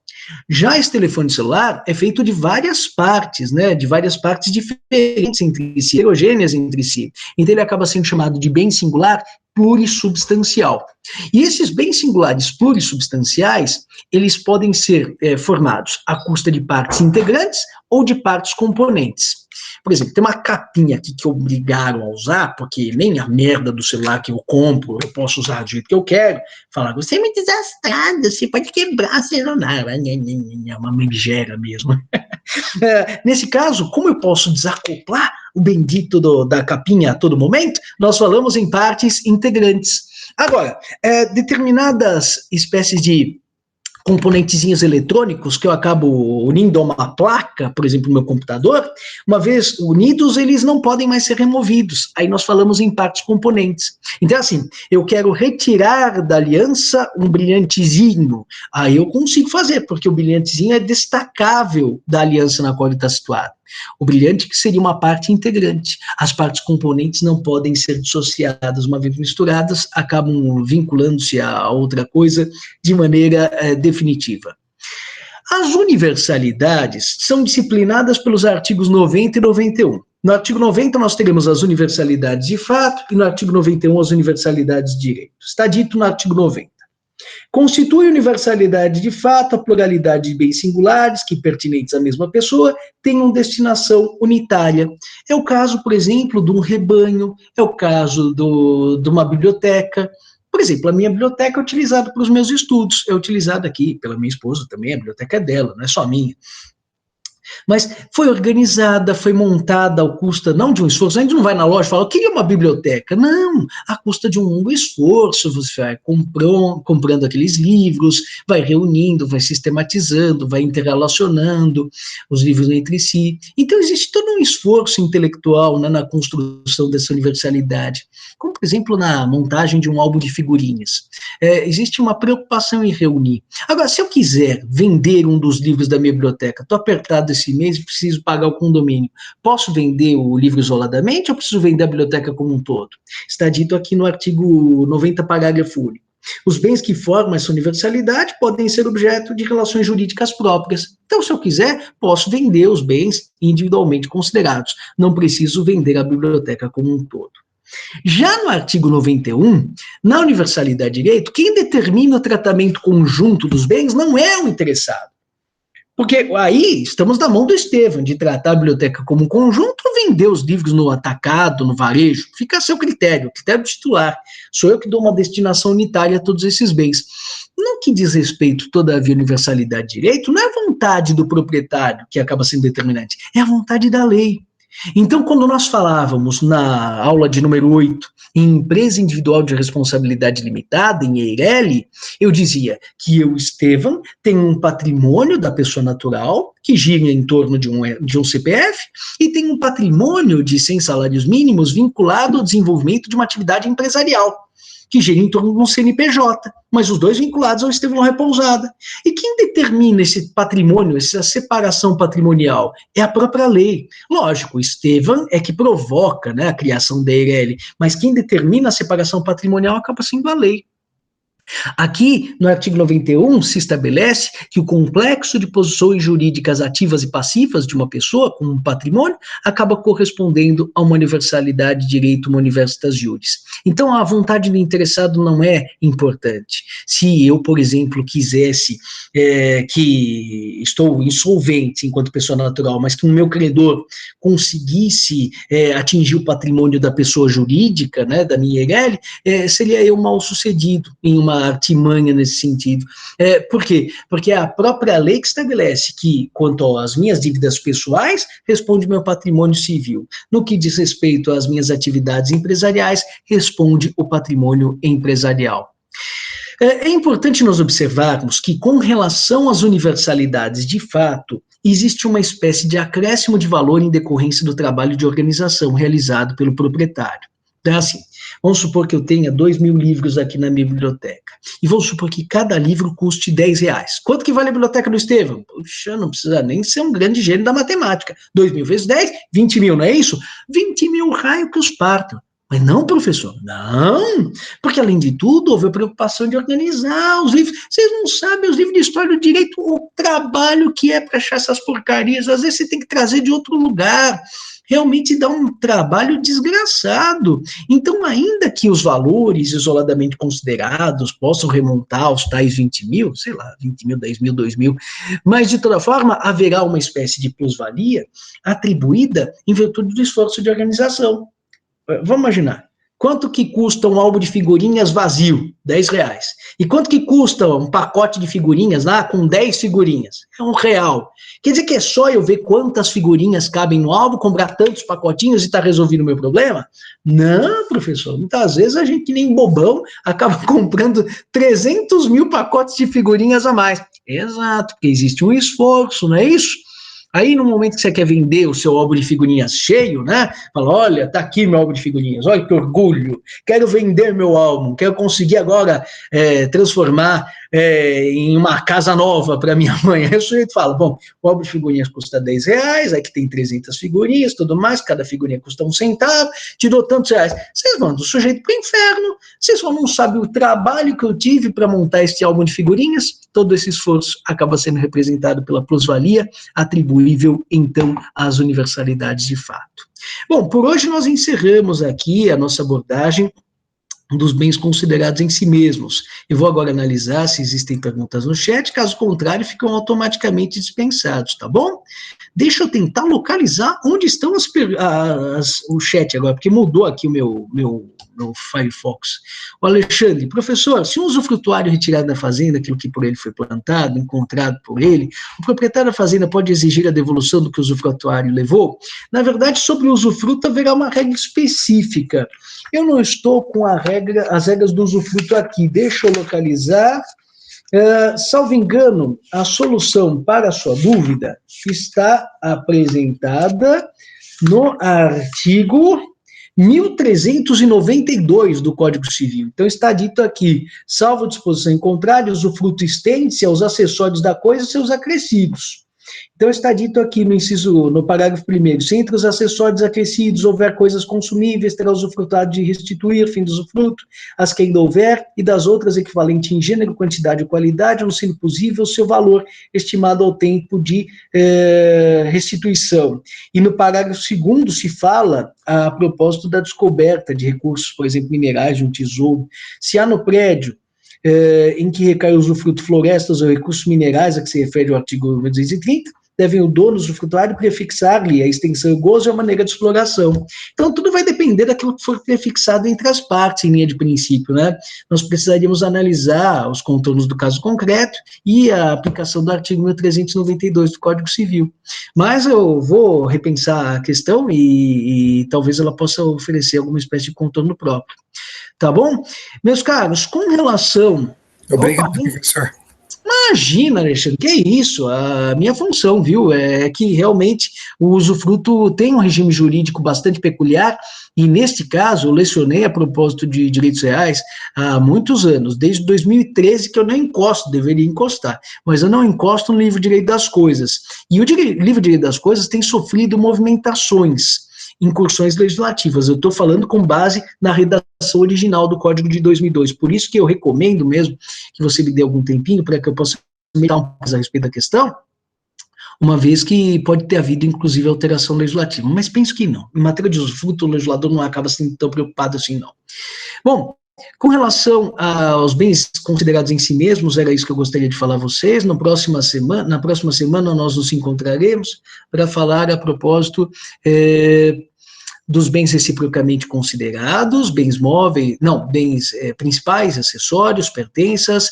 Já esse telefone celular é feito de várias partes, né, de várias partes diferentes entre si, heterogêneas entre si. Então ele acaba sendo chamado de bem singular plurissubstancial. E esses bens singulares plurissubstanciais, eles podem ser formados à custa de partes integrantes ou de partes componentes. Por exemplo, tem uma capinha aqui que obrigaram a usar, porque nem a merda do celular que eu compro eu posso usar do jeito que eu quero. Falar, você é muito desastrado, você pode quebrar o celular. É uma megera mesmo. Nesse caso, como eu posso desacoplar o bendito da capinha a todo momento? Nós falamos em partes integrantes. Agora, determinadas espécies de componentezinhos eletrônicos que eu acabo unindo a uma placa, por exemplo, no meu computador, uma vez unidos, eles não podem mais ser removidos. Aí nós falamos em partes componentes. Então, assim, eu quero retirar da aliança um brilhantezinho, aí eu consigo fazer, porque o brilhantezinho é destacável da aliança na qual ele está situado. O brilhante que seria uma parte integrante. As partes componentes não podem ser dissociadas, uma vez misturadas, acabam vinculando-se a outra coisa de maneira definitiva. As universalidades são disciplinadas pelos artigos 90 e 91. No artigo 90 nós teremos as universalidades de fato e no artigo 91 as universalidades de direito. Está dito no artigo 90. Constitui universalidade de fato a pluralidade de bens singulares que, pertinentes à mesma pessoa, tenham destinação unitária. É o caso, por exemplo, de um rebanho, é o caso de uma biblioteca. Por exemplo, a minha biblioteca é utilizada para os meus estudos, é utilizada aqui pela minha esposa também, a biblioteca é dela, não é só minha. Mas foi organizada, foi montada ao custa, não de um esforço, a gente não vai na loja e fala, eu queria uma biblioteca. Não, à custa de um longo esforço, você vai comprando aqueles livros, vai reunindo, vai sistematizando, vai interrelacionando os livros entre si. Então existe todo um esforço intelectual, né, na construção dessa universalidade. Como, por exemplo, na montagem de um álbum de figurinhas. Existe uma preocupação em reunir. Agora, se eu quiser vender um dos livros da minha biblioteca, estou apertado esse mês e preciso pagar o condomínio, posso vender o livro isoladamente ou preciso vender a biblioteca como um todo? Está dito aqui no artigo 90, parágrafo único. Os bens que formam essa universalidade podem ser objeto de relações jurídicas próprias. Então, se eu quiser, posso vender os bens individualmente considerados. Não preciso vender a biblioteca como um todo. Já no artigo 91, na universalidade de direito, quem determina o tratamento conjunto dos bens não é o interessado. Porque aí estamos na mão do Estevam, de tratar a biblioteca como um conjunto ou vender os livros no atacado, no varejo. Fica a seu critério, o critério do titular. Sou eu que dou uma destinação unitária a todos esses bens. No que diz respeito, todavia, à universalidade de direito, não é a vontade do proprietário que acaba sendo determinante, é a vontade da lei. Então, quando nós falávamos na aula de número 8, em empresa individual de responsabilidade limitada, em EIRELI, eu dizia que eu, Estevam, tenho um patrimônio da pessoa natural, que gira em torno de um CPF, e tem um patrimônio de 100 salários mínimos vinculado ao desenvolvimento de uma atividade empresarial, que gira em torno de um CNPJ, mas os dois vinculados ao Estevão Repousada. E quem determina esse patrimônio, essa separação patrimonial? É a própria lei. Lógico, o Estevão é que provoca, né, a criação da EIRELI, mas quem determina a separação patrimonial acaba sendo a lei. Aqui, no artigo 91, se estabelece que o complexo de posições jurídicas ativas e passivas de uma pessoa, como um patrimônio, acaba correspondendo a uma universalidade de direito, uma universitas juris. Então, a vontade do interessado não é importante. Se eu, por exemplo, quisesse que estou insolvente enquanto pessoa natural, mas que o meu credor conseguisse atingir o patrimônio da pessoa jurídica, né, da minha EIRELI, seria eu mal sucedido em uma artimanha nesse sentido. Por quê? Porque é a própria lei que estabelece que, quanto às minhas dívidas pessoais, responde meu patrimônio civil. No que diz respeito às minhas atividades empresariais, responde o patrimônio empresarial. É importante nós observarmos que, com relação às universalidades de fato, existe uma espécie de acréscimo de valor em decorrência do trabalho de organização realizado pelo proprietário. Então, assim, vamos supor que eu tenha 2.000 livros aqui na minha biblioteca. E vamos supor que cada livro custe R$10. Quanto que vale a biblioteca do Estevão? Puxa, não precisa nem ser um grande gênio da matemática. 2.000 vezes 10, 20 mil, não é isso? 20 mil raio que os partam. Mas não, professor, não, porque além de tudo, houve a preocupação de organizar os livros. Vocês não sabem, os livros de história do direito, o trabalho que é para achar essas porcarias, às vezes você tem que trazer de outro lugar. Realmente dá um trabalho desgraçado. Então, ainda que os valores isoladamente considerados possam remontar aos tais 20 mil, sei lá, 20 mil, 10 mil, 2 mil, mas de toda forma haverá uma espécie de plusvalia atribuída em virtude do esforço de organização. Vamos imaginar. Quanto que custa um álbum de figurinhas vazio? R$10. E quanto que custa um pacote de figurinhas lá com 10 figurinhas? É R$1. Quer dizer que é só eu ver quantas figurinhas cabem no álbum, comprar tantos pacotinhos e está resolvido o meu problema? Não, professor. Muitas vezes a gente, que nem bobão, acaba comprando 300 mil pacotes de figurinhas a mais. Exato, porque existe um esforço, não é isso? Aí, no momento que você quer vender o seu álbum de figurinhas cheio, né? Fala, olha, tá aqui meu álbum de figurinhas, olha que orgulho, quero vender meu álbum, quero conseguir agora transformar em uma casa nova para minha mãe. Aí o sujeito fala, bom, o álbum de figurinhas custa R$10, aqui tem 300 figurinhas, tudo mais, cada figurinha custa 1 centavo, te dou tantos reais. Vocês mandam o sujeito para o inferno, vocês só não sabem o trabalho que eu tive para montar este álbum de figurinhas, todo esse esforço acaba sendo representado pela plusvalia atribuível, então, às universalidades de fato. Bom, por hoje nós encerramos aqui a nossa abordagem dos bens considerados em si mesmos. Eu vou agora analisar se existem perguntas no chat, caso contrário, ficam automaticamente dispensados, tá bom? Deixa eu tentar localizar onde estão o chat agora, porque mudou aqui o meu Firefox. O Alexandre, professor, se um usufrutuário retirado da fazenda, aquilo que por ele foi plantado, encontrado por ele, o proprietário da fazenda pode exigir a devolução do que o usufrutuário levou? Na verdade, sobre o usufruto haverá uma regra específica. Eu não estou com as regras do usufruto aqui, deixa eu localizar. Salvo engano, a solução para a sua dúvida está apresentada no artigo 1392 do Código Civil. Então, está dito aqui, salvo disposição em contrário, o usufruto estende-se aos acessórios da coisa e seus acrescidos. Então, está dito aqui no parágrafo 1º, se entre os acessórios acrescidos houver coisas consumíveis, terá usufrutado de restituir, fim do usufruto, as que ainda houver, e das outras equivalente em gênero, quantidade ou qualidade, não sendo possível, seu valor estimado ao tempo de restituição. E no parágrafo 2º se fala a propósito da descoberta de recursos, por exemplo, minerais, de um tesouro. Se há no prédio em que recai o usufruto florestas ou recursos minerais, a que se refere o artigo 230, devem o dono usufrutuário prefixar-lhe a extensão e gozo e a maneira de exploração. Então, tudo vai depender daquilo que for prefixado entre as partes, em linha de princípio, né? Nós precisaríamos analisar os contornos do caso concreto e a aplicação do artigo 1392 do Código Civil. Mas eu vou repensar a questão e talvez ela possa oferecer alguma espécie de contorno próprio. Tá bom? Meus caros, com relação... Obrigado, professor. Imagina, Alexandre, que é isso? A minha função, viu, é que realmente o usufruto tem um regime jurídico bastante peculiar, e neste caso eu lecionei a propósito de direitos reais há muitos anos, desde 2013 que eu não encosto, deveria encostar, mas eu não encosto no livro Direito das Coisas, e o livro Direito das Coisas tem sofrido movimentações, incursões legislativas. Eu estou falando com base na redação original do Código de 2002. Por isso que eu recomendo mesmo que você me dê algum tempinho para que eu possa me dar um pouco a respeito da questão, uma vez que pode ter havido, inclusive, alteração legislativa. Mas penso que não. Em matéria de usufruto, o legislador não acaba sendo tão preocupado assim, não. Bom, com relação aos bens considerados em si mesmos, era isso que eu gostaria de falar a vocês. Na próxima semana nós nos encontraremos para falar a propósito dos bens reciprocamente considerados, bens móveis, não, bens principais, acessórios, pertenças,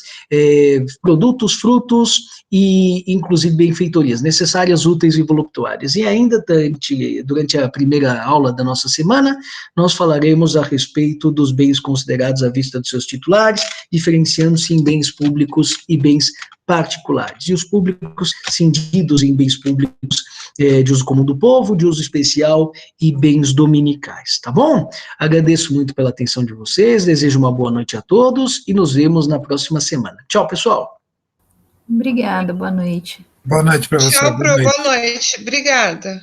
produtos, frutos e, inclusive, benfeitorias, necessárias, úteis e voluptuárias. E ainda, durante a primeira aula da nossa semana, nós falaremos a respeito dos bens considerados à vista dos seus titulares, diferenciando-se em bens públicos e bens particulares. E os públicos cindidos em bens públicos de uso comum do povo, de uso especial e bens dominicais, tá bom? Agradeço muito pela atenção de vocês, desejo uma boa noite a todos e nos vemos na próxima semana. Tchau, pessoal. Obrigada, boa noite. Boa noite para você. Tchau, boa noite. Obrigada.